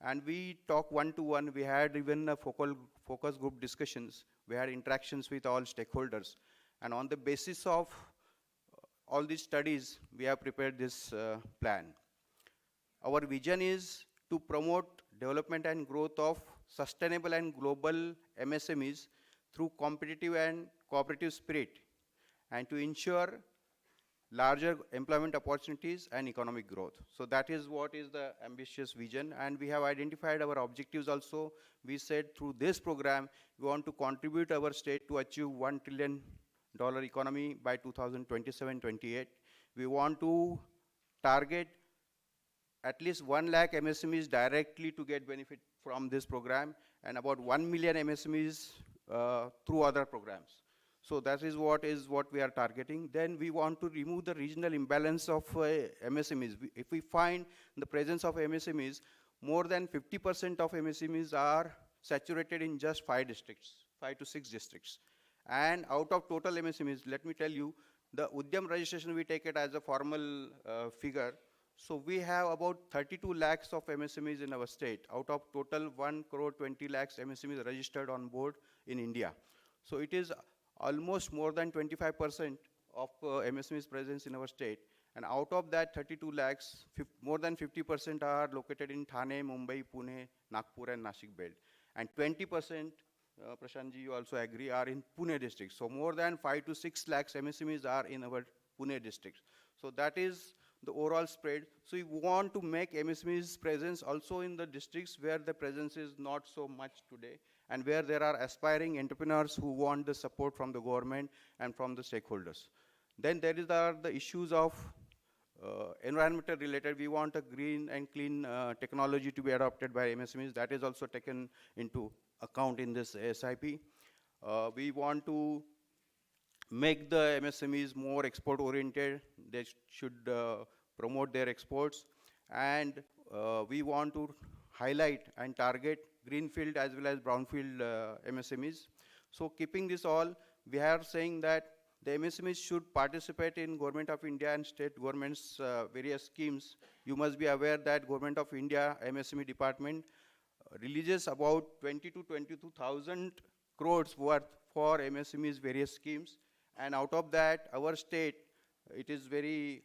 Speaker 6: And we talked one-to-one. We had even a focus group discussions. We had interactions with all stakeholders. And on the basis of all these studies, we have prepared this plan. Our vision is to promote development and growth of sustainable and global MSMEs through competitive and cooperative spirit, and to ensure larger employment opportunities and economic growth. So that is what is the ambitious vision, and we have identified our objectives also. We said through this program, we want to contribute our state to achieve $1 trillion economy by 2027-28. We want to target at least 1 lakh MSMEs directly to get benefit from this program, and about 1 million MSMEs through other programs. So that is what we are targeting. Then we want to remove the regional imbalance of MSMEs. If we find the presence of MSMEs, more than 50% of MSMEs are saturated in just 5 to 6 districts. And out of total MSMEs, let me tell you, the Udyam registration, we take it as a formal figure. So we have about 32 lakhs of MSMEs in our state, out of total 1 crore 20 lakhs MSMEs registered on board in India. So it is almost more than 25% of MSMEs presence in our state. And out of that 32 lakhs, more than 50% are located in Thane, Mumbai, Pune, Nagpur and Nashik belt. And 20%, Prashant ji, you also agree, are in Pune district. So more than 5 to 6 lakhs MSMEs are in our Pune district. So that is the overall spread. So we want to make MSMEs presence also in the districts where the presence is not so much today, and where there are aspiring entrepreneurs who want the support from the government and from the stakeholders. Then there are the issues of environmental related. We want a green and clean technology to be adopted by MSMEs. That is also taken into account in this SIP. We want to make the MSMEs more export oriented. They should promote their exports. And we want to highlight and target greenfield as well as brownfield MSMEs. So keeping this all, we are saying that the MSMEs should participate in Government of India and state governments' various schemes. You must be aware that Government of India MSME department releases about 20 to 22,000 crores worth for MSMEs various schemes. And out of that, our state, it is very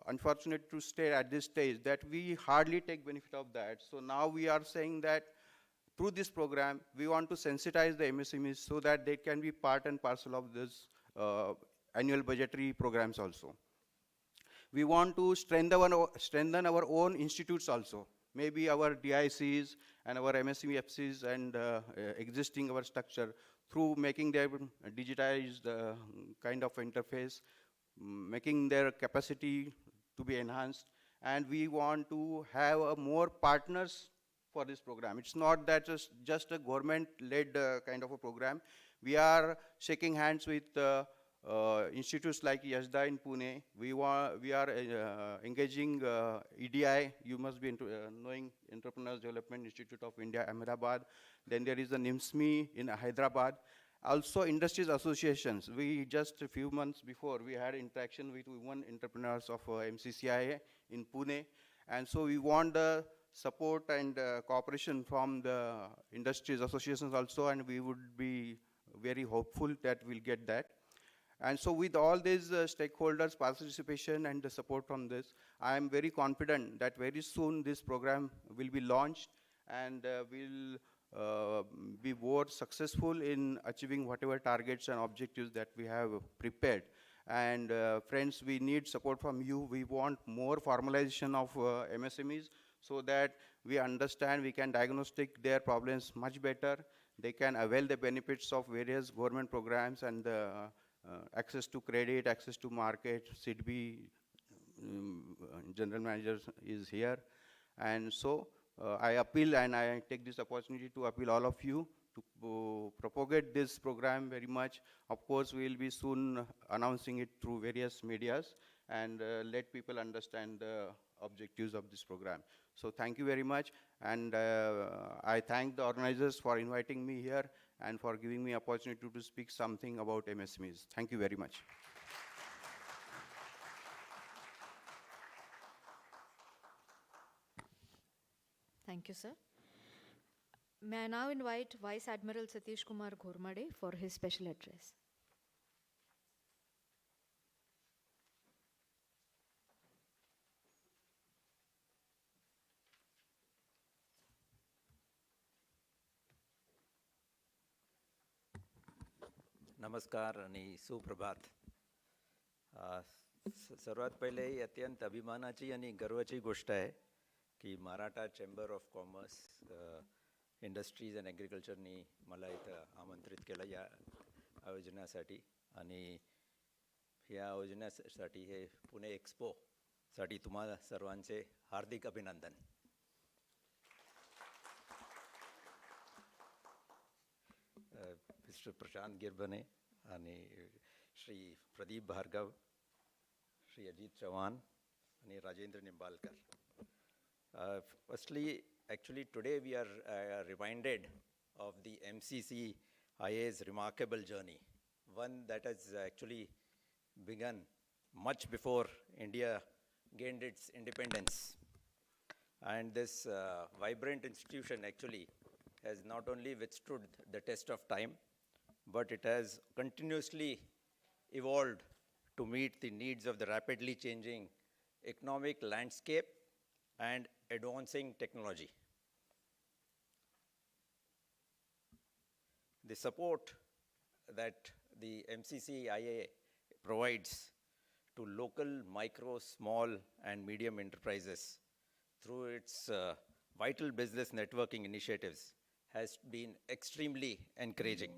Speaker 6: unfortunate to state at this stage that we hardly take benefit of that. So now we are saying that through this program, we want to sensitize the MSMEs so that they can be part and parcel of this annual budgetary programs also. We want to strengthen our own institutes also, maybe our DICs and our MSME FCs and existing our structure through making them digitized kind of interface, making their capacity to be enhanced, and we want to have more partners for this program. It's not that just a government-led kind of a program. We are shaking hands with institutes like YASDA in Pune. We are engaging EDI. You must be knowing Entrepreneurs Development Institute of India, Ahmedabad. Then there is the MSME in Hyderabad. Also industries associations. We just a few months before, we had interaction with women entrepreneurs of MCCIA in Pune. And so we want the support and cooperation from the industries associations also, and we would be very hopeful that we'll get that. And so with all these stakeholders' participation and the support from this, I am very confident that very soon this program will be launched and will be more successful in achieving whatever targets and objectives that we have prepared. And friends, we need support from you. We want more formalization of MSMEs so that we understand, we can diagnostic their problems much better. They can avail the benefits of various government programs and access to credit, access to market. SIDBI general manager is here. And so I appeal, and I take this opportunity to appeal all of you to propagate this program very much. Of course, we will be soon announcing it through various medias and let people understand the objectives of this program. So thank you very much, and I thank the organizers for inviting me here and for giving me opportunity to speak something about MSMEs. Thank you very much.
Speaker 1: Thank you, sir. May I now invite Vice Admiral Satish Kumar Ghormade for his special address.
Speaker 7: नमस्कार आणि सुप्रभात. सर्वात पहिले ही अत्यंत अभिमानाची आणि गर्वाची गोष्ट आहे की Maratha chamber of commerce industries and ॲग्रिकल्चरनी मला इथं आमंत्रित केलं या आयोजनासाठी, आणि या आयोजनासाठी हे पुणे एक्स्पोसाठी तुम्हाला सर्वांचे हार्दिक अभिनंदन. मिस्टर प्रशांत गिरबने आणि श्री प्रदीप भार्गव, श्री अजित चव्हाण आणि Rajendra Nimbalkar. Firstly, actually today we are reminded of the MCCIA's remarkable journey, one that has actually begun much before India gained its independence. And this vibrant institution actually has not only withstood the test of time, but it has continuously evolved to meet the needs of the rapidly changing economic landscape and advancing technology. The support that the MCCIA provides to local micro, small, and medium enterprises through its vital business networking initiatives has been extremely encouraging.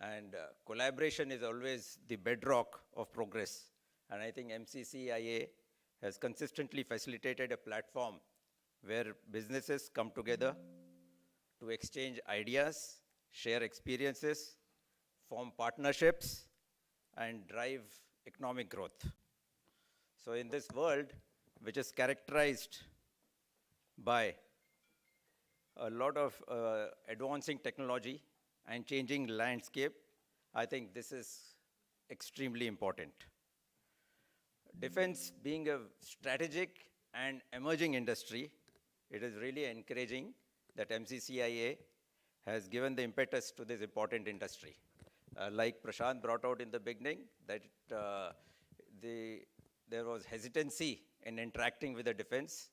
Speaker 7: And collaboration is always the bedrock of progress. And I think MCCIA has consistently facilitated a platform where businesses come together to exchange ideas, share experiences, form partnerships, and drive economic growth. So in this world, which is characterized by a lot of advancing technology and changing landscape, I think this is extremely important. Defense being a strategic and emerging industry, it is really encouraging that MCCIA has given the impetus to this important industry. Like Prashant brought out in the beginning, that there was hesitancy in interacting with the defense.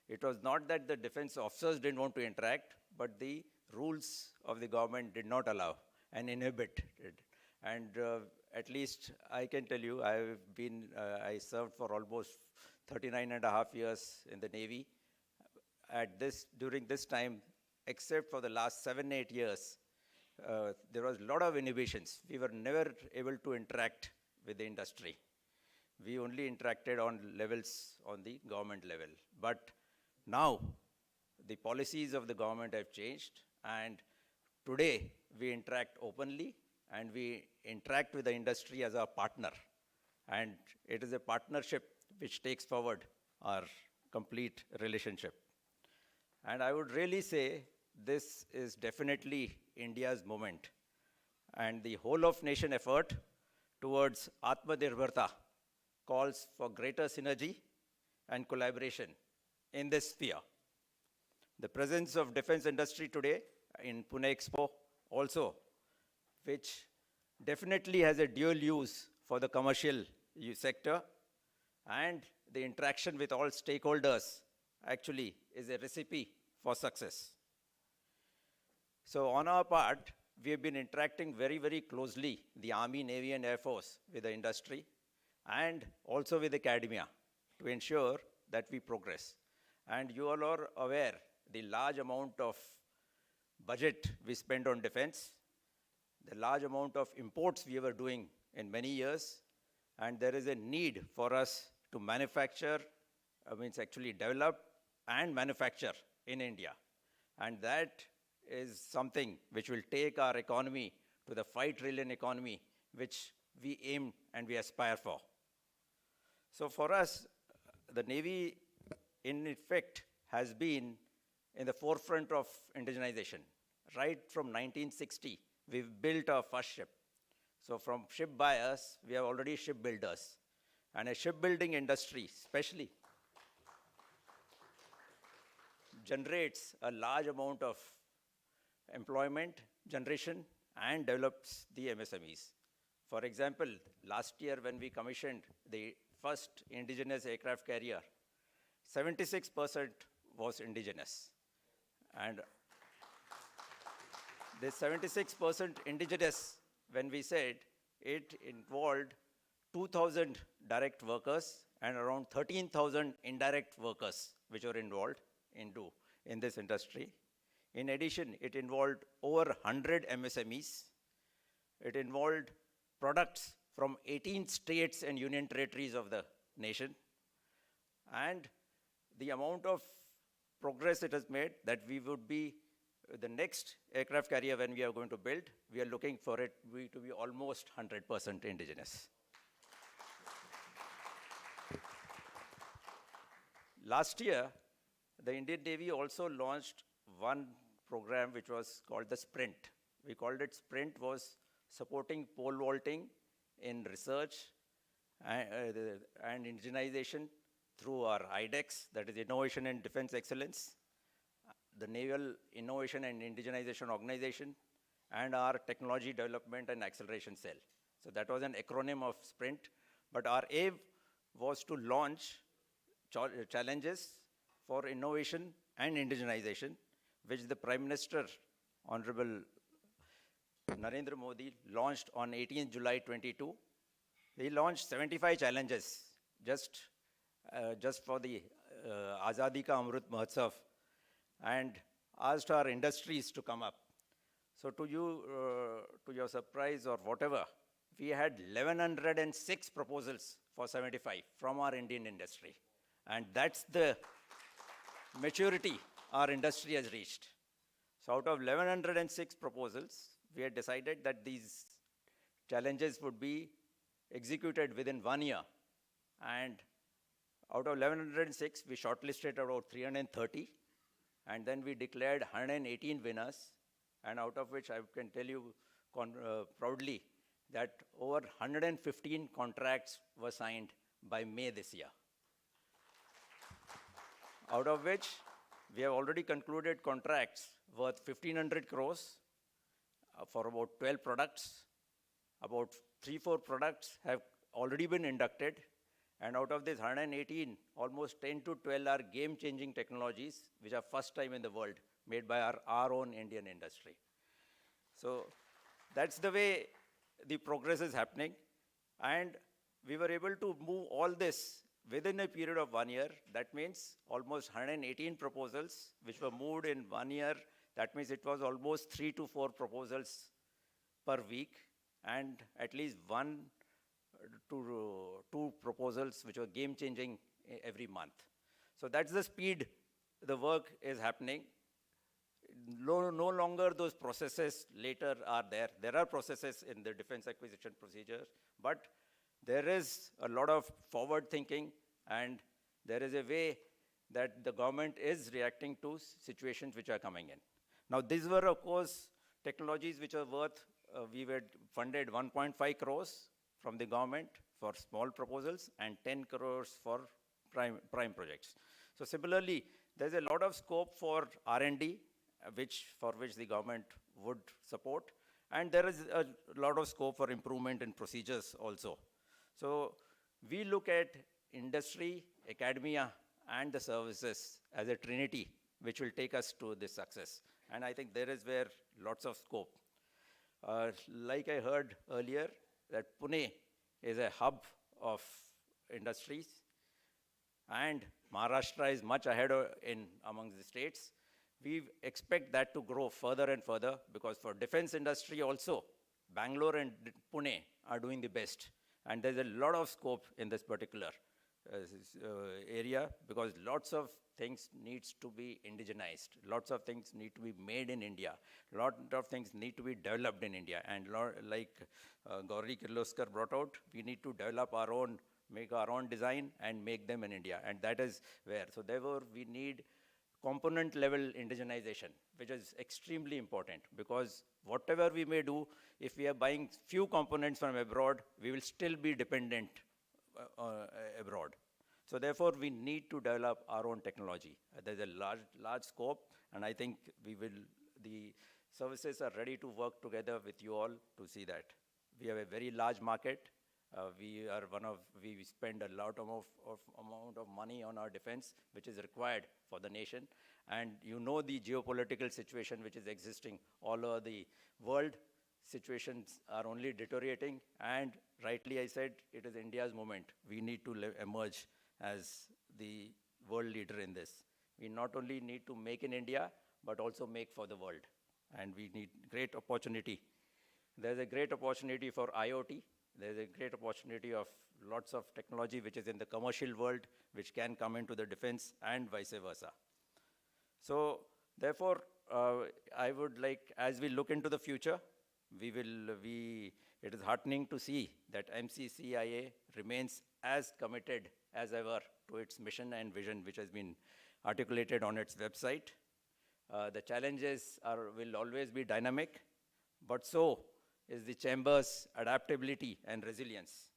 Speaker 7: It was not that the defense officers didn't want to interact, but the rules of the government did not allow and inhibit it. And at least I can tell you, I served for almost 39 and a half years in the Navy. during this time, except for the last 7-8 years, there was a lot of innovations. We were never able to interact with the industry. We only interacted on levels on the government level. But now, the policies of the government have changed, and today we interact openly, and we interact with the industry as our partner. And it is a partnership which takes forward our complete relationship. And I would really say this is definitely India's moment. And the whole of nation effort towards Atmanirbharta calls for greater synergy and collaboration in this sphere. The presence of defense industry today in Pune Expo also, which definitely has a dual use for the commercial sector, and the interaction with all stakeholders actually is a recipe for success. So on our part, we have been interacting very, very closely, the Army, Navy, and Air Force, with the industry, and also with academia, to ensure that we progress. And you all are aware the large amount of budget we spend on defense, the large amount of imports we were doing in many years, and there is a need for us to manufacture, actually develop and manufacture in India. And that is something which will take our economy to the 5 trillion economy, which we aim and we aspire for. So for us, the Navy, in effect, has been in the forefront of indigenization. Right from 1960, we've built our first ship. So from ship buyers, we are already shipbuilders. And a shipbuilding industry, especially, generates a large amount of employment generation and develops the MSMEs. For example, last year when we commissioned the first indigenous aircraft carrier, 76% was indigenous. And this 76% indigenous, when we said, it involved 2,000 direct workers and around 13,000 indirect workers which were involved in this industry. In addition, it involved over 100 MSMEs. It involved products from 18 states and union territories of the nation. And the amount of progress it has made, that we would be the next aircraft carrier when we are going to build, we are looking for it to be almost 100% indigenous. Last year, the Indian Navy also launched one program which was called the Sprint. We called it Sprint, was supporting pole vaulting in research and indigenization through our IDEX, that is Innovation and Defense Excellence, the Naval Innovation and Indigenization Organization, and our Technology Development and Acceleration Cell. So that was an acronym of Sprint, but our aim was to launch challenges for innovation and indigenization, which the Prime Minister, Honorable Narendra Modi, launched on 18th July 22. He launched 75 challenges just for the Azadi Ka Amrit Mahotsav, and asked our industries to come up. So to your surprise or whatever, we had 1,106 proposals for 75 from our Indian industry. And that's the maturity our industry has reached. So out of 1,106 proposals, we had decided that these challenges would be executed within 1 year. And out of 1,106, we shortlisted about 330. And then we declared 118 winners. And out of which I can tell you proudly that over 115 contracts were signed by May this year. Out of which we have already concluded contracts worth 1,500 crores for about 12 products. About 3-4 products have already been inducted. And out of this 118, almost 10 to 12 are game-changing technologies, which are first time in the world, made by our own Indian industry. So that's the way the progress is happening. And we were able to move all this within a period of 1 year, that means almost 118 proposals which were moved in 1 year. That means it was almost 3 to 4 proposals per week, and at least 1 to 2 proposals which were game-changing every month. So that's the speed the work is happening. No longer those processes later are there. There are processes in the defense acquisition procedure, but there is a lot of forward thinking, and there is a way that the government is reacting to situations which are coming in. Now, these were, of course, technologies which are worth, we were funded 1.5 crores from the government for small proposals and 10 crores for prime projects. So similarly, there's a lot of scope for R&D, for which the government would support, and there is a lot of scope for improvement in procedures also. So we look at industry, academia, and the services as a trinity which will take us to this success. And I think there is where lots of scope. Like I heard earlier, that Pune is a hub of industries, and Maharashtra is much ahead among the states. We expect that to grow further and further, because for defense industry also, Bangalore and Pune are doing the best. And there's a lot of scope in this particular area, because lots of things needs to be indigenized. Lots of things need to be made in India. Lot of things need to be developed in India. And like Gauri Kirloskar brought out, we need to develop our own, make our own design and make them in India. And that is where. So therefore, we need component level indigenization, which is extremely important, because whatever we may do, if we are buying few components from abroad, we will still be dependent abroad. So therefore, we need to develop our own technology. There's a large scope, and I think the services are ready to work together with you all to see that. We have a very large market. We spend a lot of amount of money on our defense, which is required for the nation. And you know the geopolitical situation which is existing all over the world. Situations are only deteriorating, and rightly I said, it is India's moment. We need to emerge as the world leader in this. We not only need to make in India, but also make for the world. And we need great opportunity. There's a great opportunity for IoT. There's a great opportunity of lots of technology which is in the commercial world, which can come into the defense, and vice versa. So therefore, I would like, as we look into the future, it is heartening to see that MCCIA remains as committed as ever to its mission and vision, which has been articulated on its website. The challenges will always be dynamic, but so is the chamber's adaptability and resilience.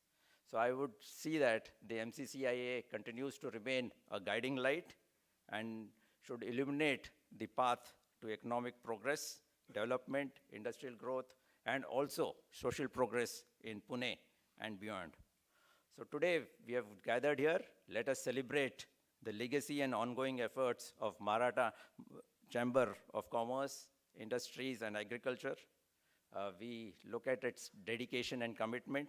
Speaker 7: So I would see that the MCCIA continues to remain a guiding light and should illuminate the path to economic progress, development, industrial growth, and also social progress in Pune and beyond. So today we have gathered here. Let us celebrate the legacy and ongoing efforts of Maratha Chamber of Commerce, Industries and Agriculture. We look at its dedication and commitment.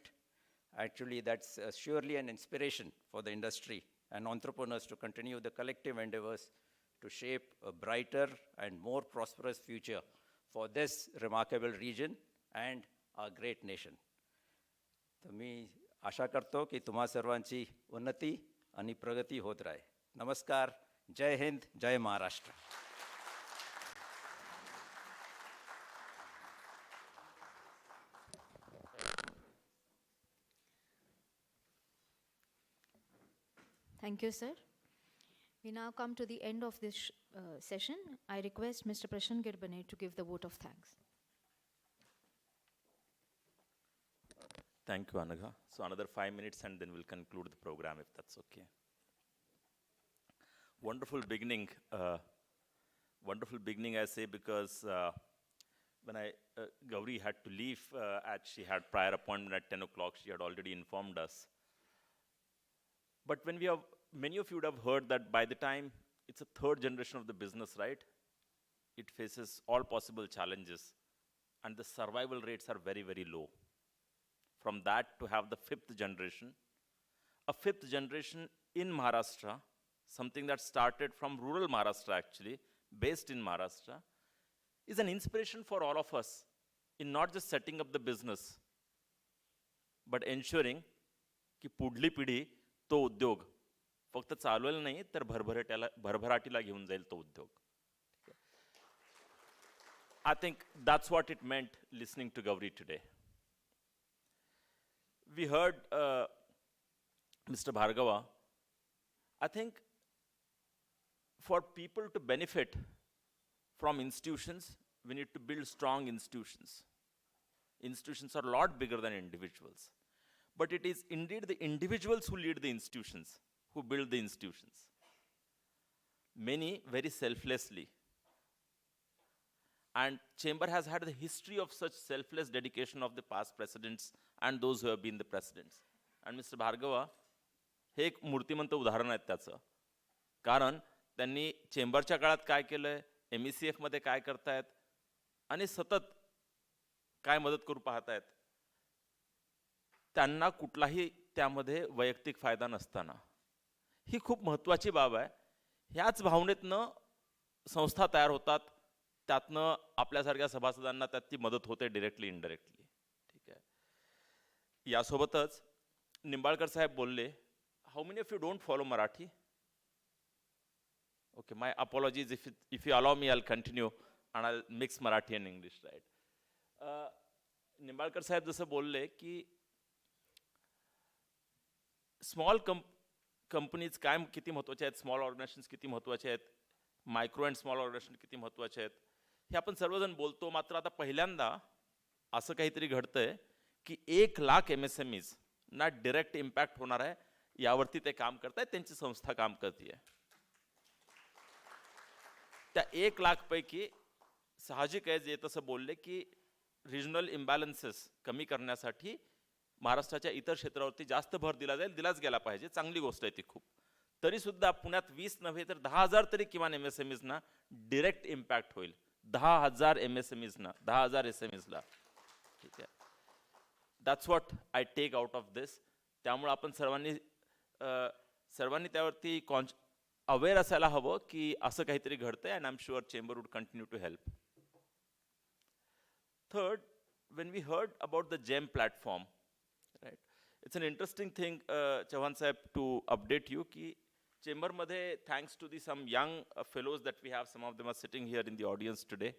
Speaker 7: Actually, that's surely an inspiration for the industry and entrepreneurs to continue the collective endeavors to shape a brighter and more prosperous future for this remarkable region and our great nation. तर मी आशा करतो की तुम्हा सर्वांची उन्नती आणि प्रगती होत राहे. नमस्कार. जय हिंद. जय Maharashtra.
Speaker 1: Thank you, sir. We now come to the end of this session. I request Mr. Prashant Girbane to give the vote of thanks.
Speaker 2: Thank you, Anagha. So another 5 minutes and then we'll conclude the program, if that's okay. Wonderful beginning. Wonderful beginning, I say, because when Gauri had to leave, as she had prior appointment at 10 o'clock, she had already informed us. But when many of you would have heard that by the time it's a third generation of the business, right? It faces all possible challenges, and the survival rates are very, very low. From that to have the fifth generation in Maharashtra, something that started from rural Maharashtra actually, based in Maharashtra, is an inspiration for all of us in not just setting up the business, but ensuring की पुढली पिढी तो उद्योग फक्त चालवेल नाही तर भरभराटीला घेऊन जाईल तो उद्योग. I think that's what it meant listening to Gauri today. We heard Mr. Bhargava. I think for people to benefit from institutions, we need to build strong institutions. Institutions are a lot bigger than individuals. But it is indeed the individuals who lead the institutions, who build the institutions. Many very selflessly. And Chamber has had the history of such selfless dedication of the past presidents and those who have been the presidents. And Mr. Bhargava, हे एक मूर्तिमंत उदाहरण आहे त्याचं. कारण त्यांनी चेंबरच्या काळात काय केलंय, MECF मध्ये काय करतायत, आणि सतत काय मदत करू पाहतायत. त्यांना कुठलाही त्यामध्ये वैयक्तिक फायदा नसताना. ही खूप महत्त्वाची बाब आहे. ह्याच भावनेतनं संस्था तयार होतात, त्यातनं आपल्यासारख्या सभासदांना त्यात ती मदत होते डायरेक्टली इनडायरेक्टली. ठीक आहे. यासोबतच निंबाळकर साहेब बोलले, how many of you don't follow Marathi? Okay, my apologies if you allow me, I'll continue and I'll mix Marathi and English, right? Nimbalkar साहेब जसं बोलले की स्मॉल कंपनीज काय किती महत्त्वाचे आहेत, स्मॉल ऑर्गनायझेशन्स किती महत्त्वाचे आहेत, मायक्रो अँड स्मॉल ऑर्गनायझेशन किती महत्त्वाचे आहेत, हे आपण सर्वजण बोलतो. मात्र आता पहिल्यांदा असं काहीतरी घडतंय की 1 लाख MSMEs ना डायरेक्ट इम्पॅक्ट होणार आहे, यावरती ते काम करतायत, त्यांची संस्था काम करते. त्या 1 लाख पैकी साहजिक आहे जे तसं बोलले की रिजनल इम्बॅलन्सेस कमी करण्यासाठी महाराष्ट्राच्या इतर क्षेत्रावरती जास्त भर दिलाच गेला पाहिजे. चांगली गोष्ट आहे ती खूप. तरी सुद्धा पुण्यात 20 नव्हे तर 10,000 तरी किमान MSMEs ना डायरेक्ट इम्पॅक्ट होईल. 10,000 MSMEs ना, 10,000 SMEs ला. ठीक आहे. That's what I take out of this. त्यामुळे आपण सर्वांनी त्यावरती अवेअर असायला हवं की असं काहीतरी घडतंय. And I am sure chamber would continue to help. Third, when we heard about the GEM platform, right, it's an interesting thing, Chauhan Sahib, to update you ki Chamber madhe, thanks to some young fellows that we have, some of them are sitting here in the audience today,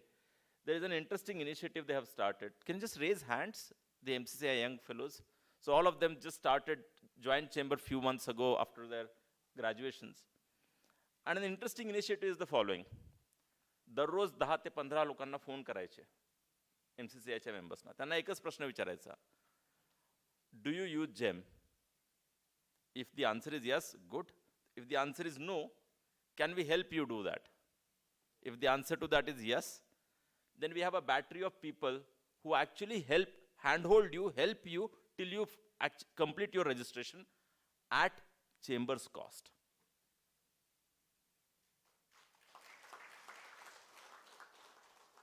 Speaker 2: there is an interesting initiative they have started. Can you just raise hands, the MCCI young fellows? So all of them just joined Chamber few months ago after their graduations. And an interesting initiative is the following. दररोज 10 ते 15 लोकांना phone करायचे MCCIच्या मेंबर्सना. त्यांना एकच प्रश्न विचारायचा, do you use GeM? If the answer is yes, good. If the answer is no, can we help you do that? If the answer to that is yes, then we have a battery of people who actually handhold you, help you till you complete your registration at Chamber's cost.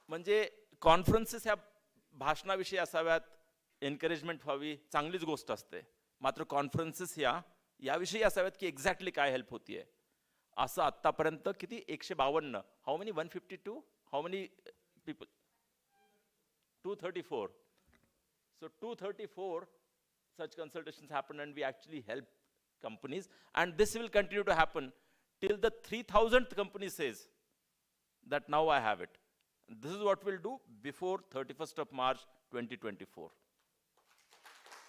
Speaker 2: म्हणजे conferences ह्या भाषणाविषयी असाव्यात, encouragement व्हावी, चांगलीच गोष्ट असते. मात्र conferences याविषयी असाव्यात की एक्झॅक्टली काय हेल्प होतीये. असं आत्तापर्यंत किती 152, how many, 152, how many people? 234. So 234 such consultations happened, and we actually help companies, and this will continue to happen till the 3,000th company says that now I have it. And this is what we'll do before 31st of March 2024.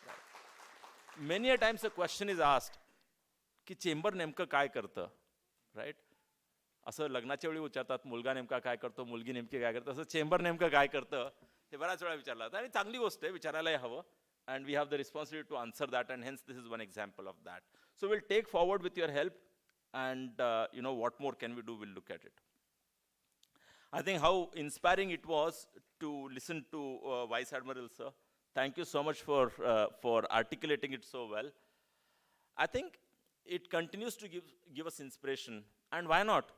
Speaker 2: Right. Many a times a question is asked की chamber नेमकं काय करतं, right? असं लग्नाच्या वेळी विचारतात, मुलगा नेमका काय करतो, मुलगी नेमकी काय करतं, असं चेंबर नेमकं काय करतं हे बऱ्याच वेळा विचारलं जातं. आणि चांगली गोष्ट आहे, विचारायलाही हवं. And we have the responsibility to answer that, and hence this is one example of that. So will take forward with your help, and you know what more can we do, will look at it. I think how inspiring it was to listen to Vice Admiral sir. Thank you so much for articulating it so well. I think it continues to give us inspiration. And why not?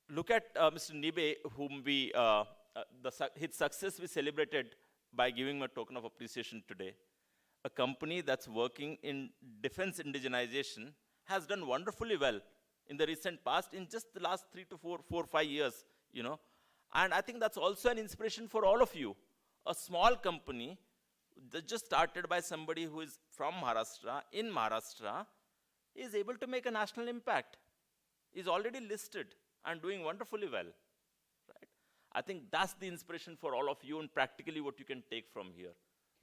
Speaker 2: Look at Mr. Nibe, whom his success we celebrated by giving him a token of appreciation today. A company that's working in defense indigenization has done wonderfully well in the recent past, in just the last 3 to 4, 5 years, you know. And I think that's also an inspiration for all of you. A small company that just started by somebody who is from Maharashtra, in Maharashtra, is able to make a national impact, is already listed and doing wonderfully well, right? I think that's the inspiration for all of you and practically what you can take from here.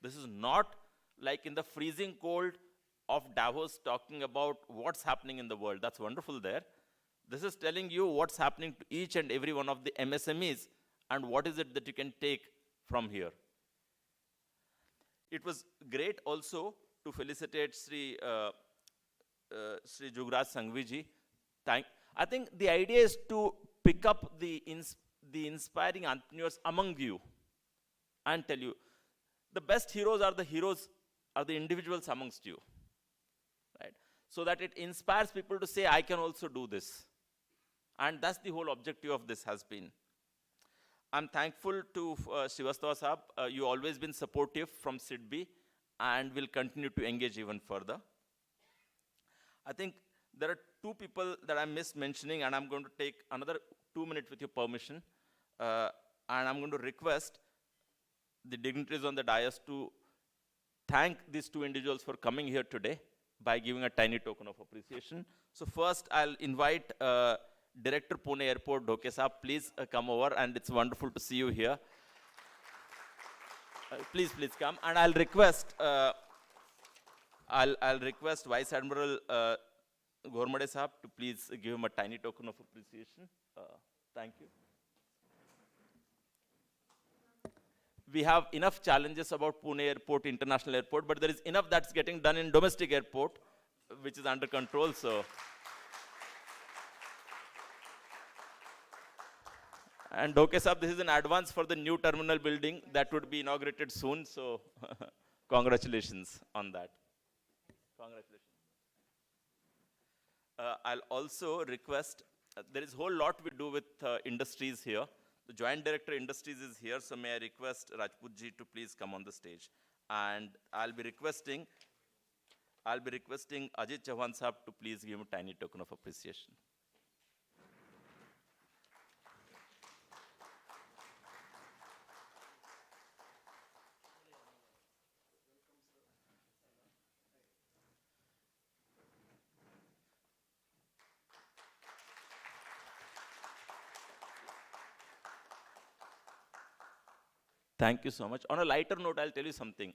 Speaker 2: This is not like in the freezing cold of Davos talking about what's happening in the world. That's wonderful there. This is telling you what's happening to each and every one of the MSMEs and what is it that you can take from here. It was great also to felicitate Sri Jugraj Sanghvi ji. I think the idea is to pick up the inspiring entrepreneurs among you and tell you, the best heroes are the individuals amongst you, right? So that it inspires people to say, I can also do this. And that's the whole objective of this has been. I'm thankful to Srivastava Sahab. You always been supportive from SIDBI and will continue to engage even further. I think there are two people that I missed mentioning, and I'm going to take another 2 minutes with your permission. And I'm going to request the dignitaries on the dais to thank these two individuals for coming here today by giving a tiny token of appreciation. So first, I'll invite Director Pune Airport, Dhoke Sahab, please come over, and it's wonderful to see you here. Please come. And I'll request, I'll request Vice Admiral Ghormade Sahab to please give him a tiny token of appreciation. Thank you. We have enough challenges about Pune Airport, International Airport, but there is enough that's getting done in domestic airport, which is under control, so. And Dhoke Sahab, this is in advance for the new terminal building that would be inaugurated soon, so congratulations on that. Congratulations. I'll also request, there is a whole lot we do with industries here. The Joint Director Industries is here, so may I request Rajput ji to please come on the stage. And I'll be requesting Ajit Chauhan Sahab to please give him a tiny token of appreciation. Thank you so much. On a lighter note, I'll tell you something.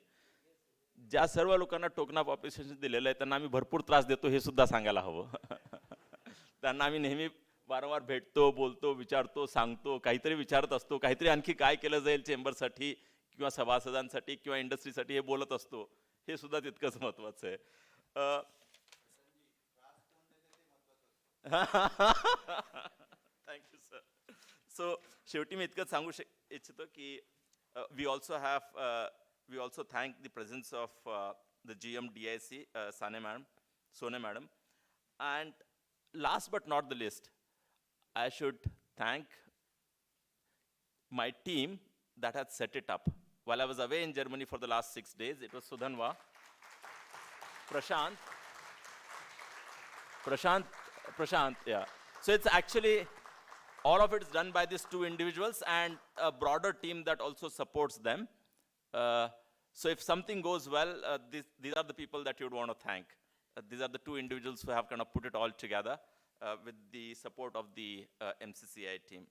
Speaker 2: ज्या सर्व लोकांना token of appreciation दिलेलं आहे त्यांना आम्ही भरपूर त्रास देतो हे सुद्धा सांगायला हवं. त्यांना आम्ही नेहमी वारंवार भेटतो, बोलतो, विचारतो, सांगतो, काहीतरी विचारत असतो, काहीतरी आणखी काय केलं जाईल चेंबरसाठी किंवा सभासदांसाठी किंवा इंडस्ट्रीसाठी हे बोलत असतो. हे सुद्धा तितकंच महत्त्वाचं आहे. Thank you sir. सो शेवटी मी इतकंच सांगू इच्छितो की we also thank the presence of the GM DIC, Sone Madam. And last but not the least, I should thank my team that had set it up. While I was away in Germany for the last 6 days, it was Sudhanva, Prashant, yeah. So it's actually, all of it is done by these two individuals and a broader team that also supports them. So if something goes well, these are the people that you'd want to thank. These are the two individuals who have kind of put it all together with the support of the MCCI team.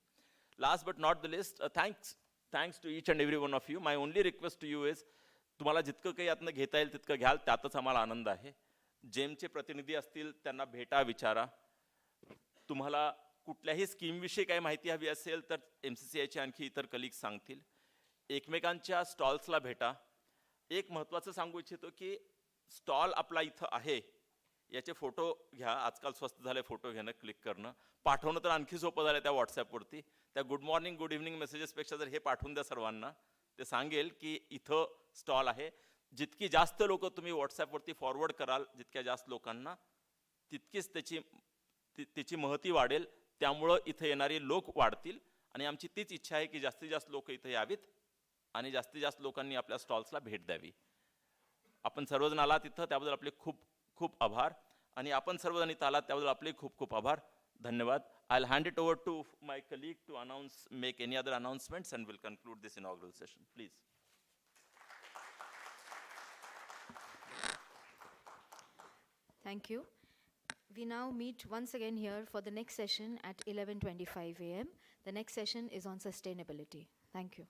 Speaker 2: Last but not the least, thanks to each and every one of you. My only request to you is, तुम्हाला जितकं काही यातनं घेता येईल तितकं घ्याल, त्यातच आम्हाला आनंद आहे. जेमचे प्रतिनिधी असतील त्यांना भेटा, विचारा. तुम्हाला कुठल्याही स्कीमविषयी काही माहिती हवी असेल तर MCCIचे आणखी इतर कलिग्स सांगतील. एकमेकांच्या स्टॉल्सला भेटा. एक महत्त्वाचं सांगू इच्छितो की स्टॉल आपला इथं आहे याचे फोटो घ्या. आजकाल स्वस्त झाले फोटो घेणं, क्लिक करणं. पाठवणं तर आणखी सोपं झालं त्या व्हॉट्सॲपवरती. त्या गुड मॉर्निंग, गुड इव्हनिंग मेसेजेसपेक्षा जर हे पाठवून द्या सर्वांना, ते सांगेल की इथं स्टॉल आहे. जितकी जास्त लोक तुम्ही व्हॉट्सॲपवरती फॉरवर्ड कराल, जितक्या जास्त लोकांना, तितकीच त्याची महती वाढेल. त्यामुळं इथं येणारे लोक वाढतील आणि आमची तीच इच्छा आहे की जास्तीत जास्त लोक इथं यावीत आणि जास्तीत जास्त लोकांनी आपल्या स्टॉल्सला भेट द्यावी. आपण सर्वजण आला तिथं, त्याबद्दल आपले खूप खूप आभार. आणि आपण सर्वजण इथं आलात त्याबद्दल आपले खूप खूप आभार. धन्यवाद. I'll hand it over to my colleague to make any other announcements, and we'll conclude this inaugural session. Please.
Speaker 1: Thank you. We now meet once again here for the next session at 11:25 a.m. The next session is on sustainability. Thank you.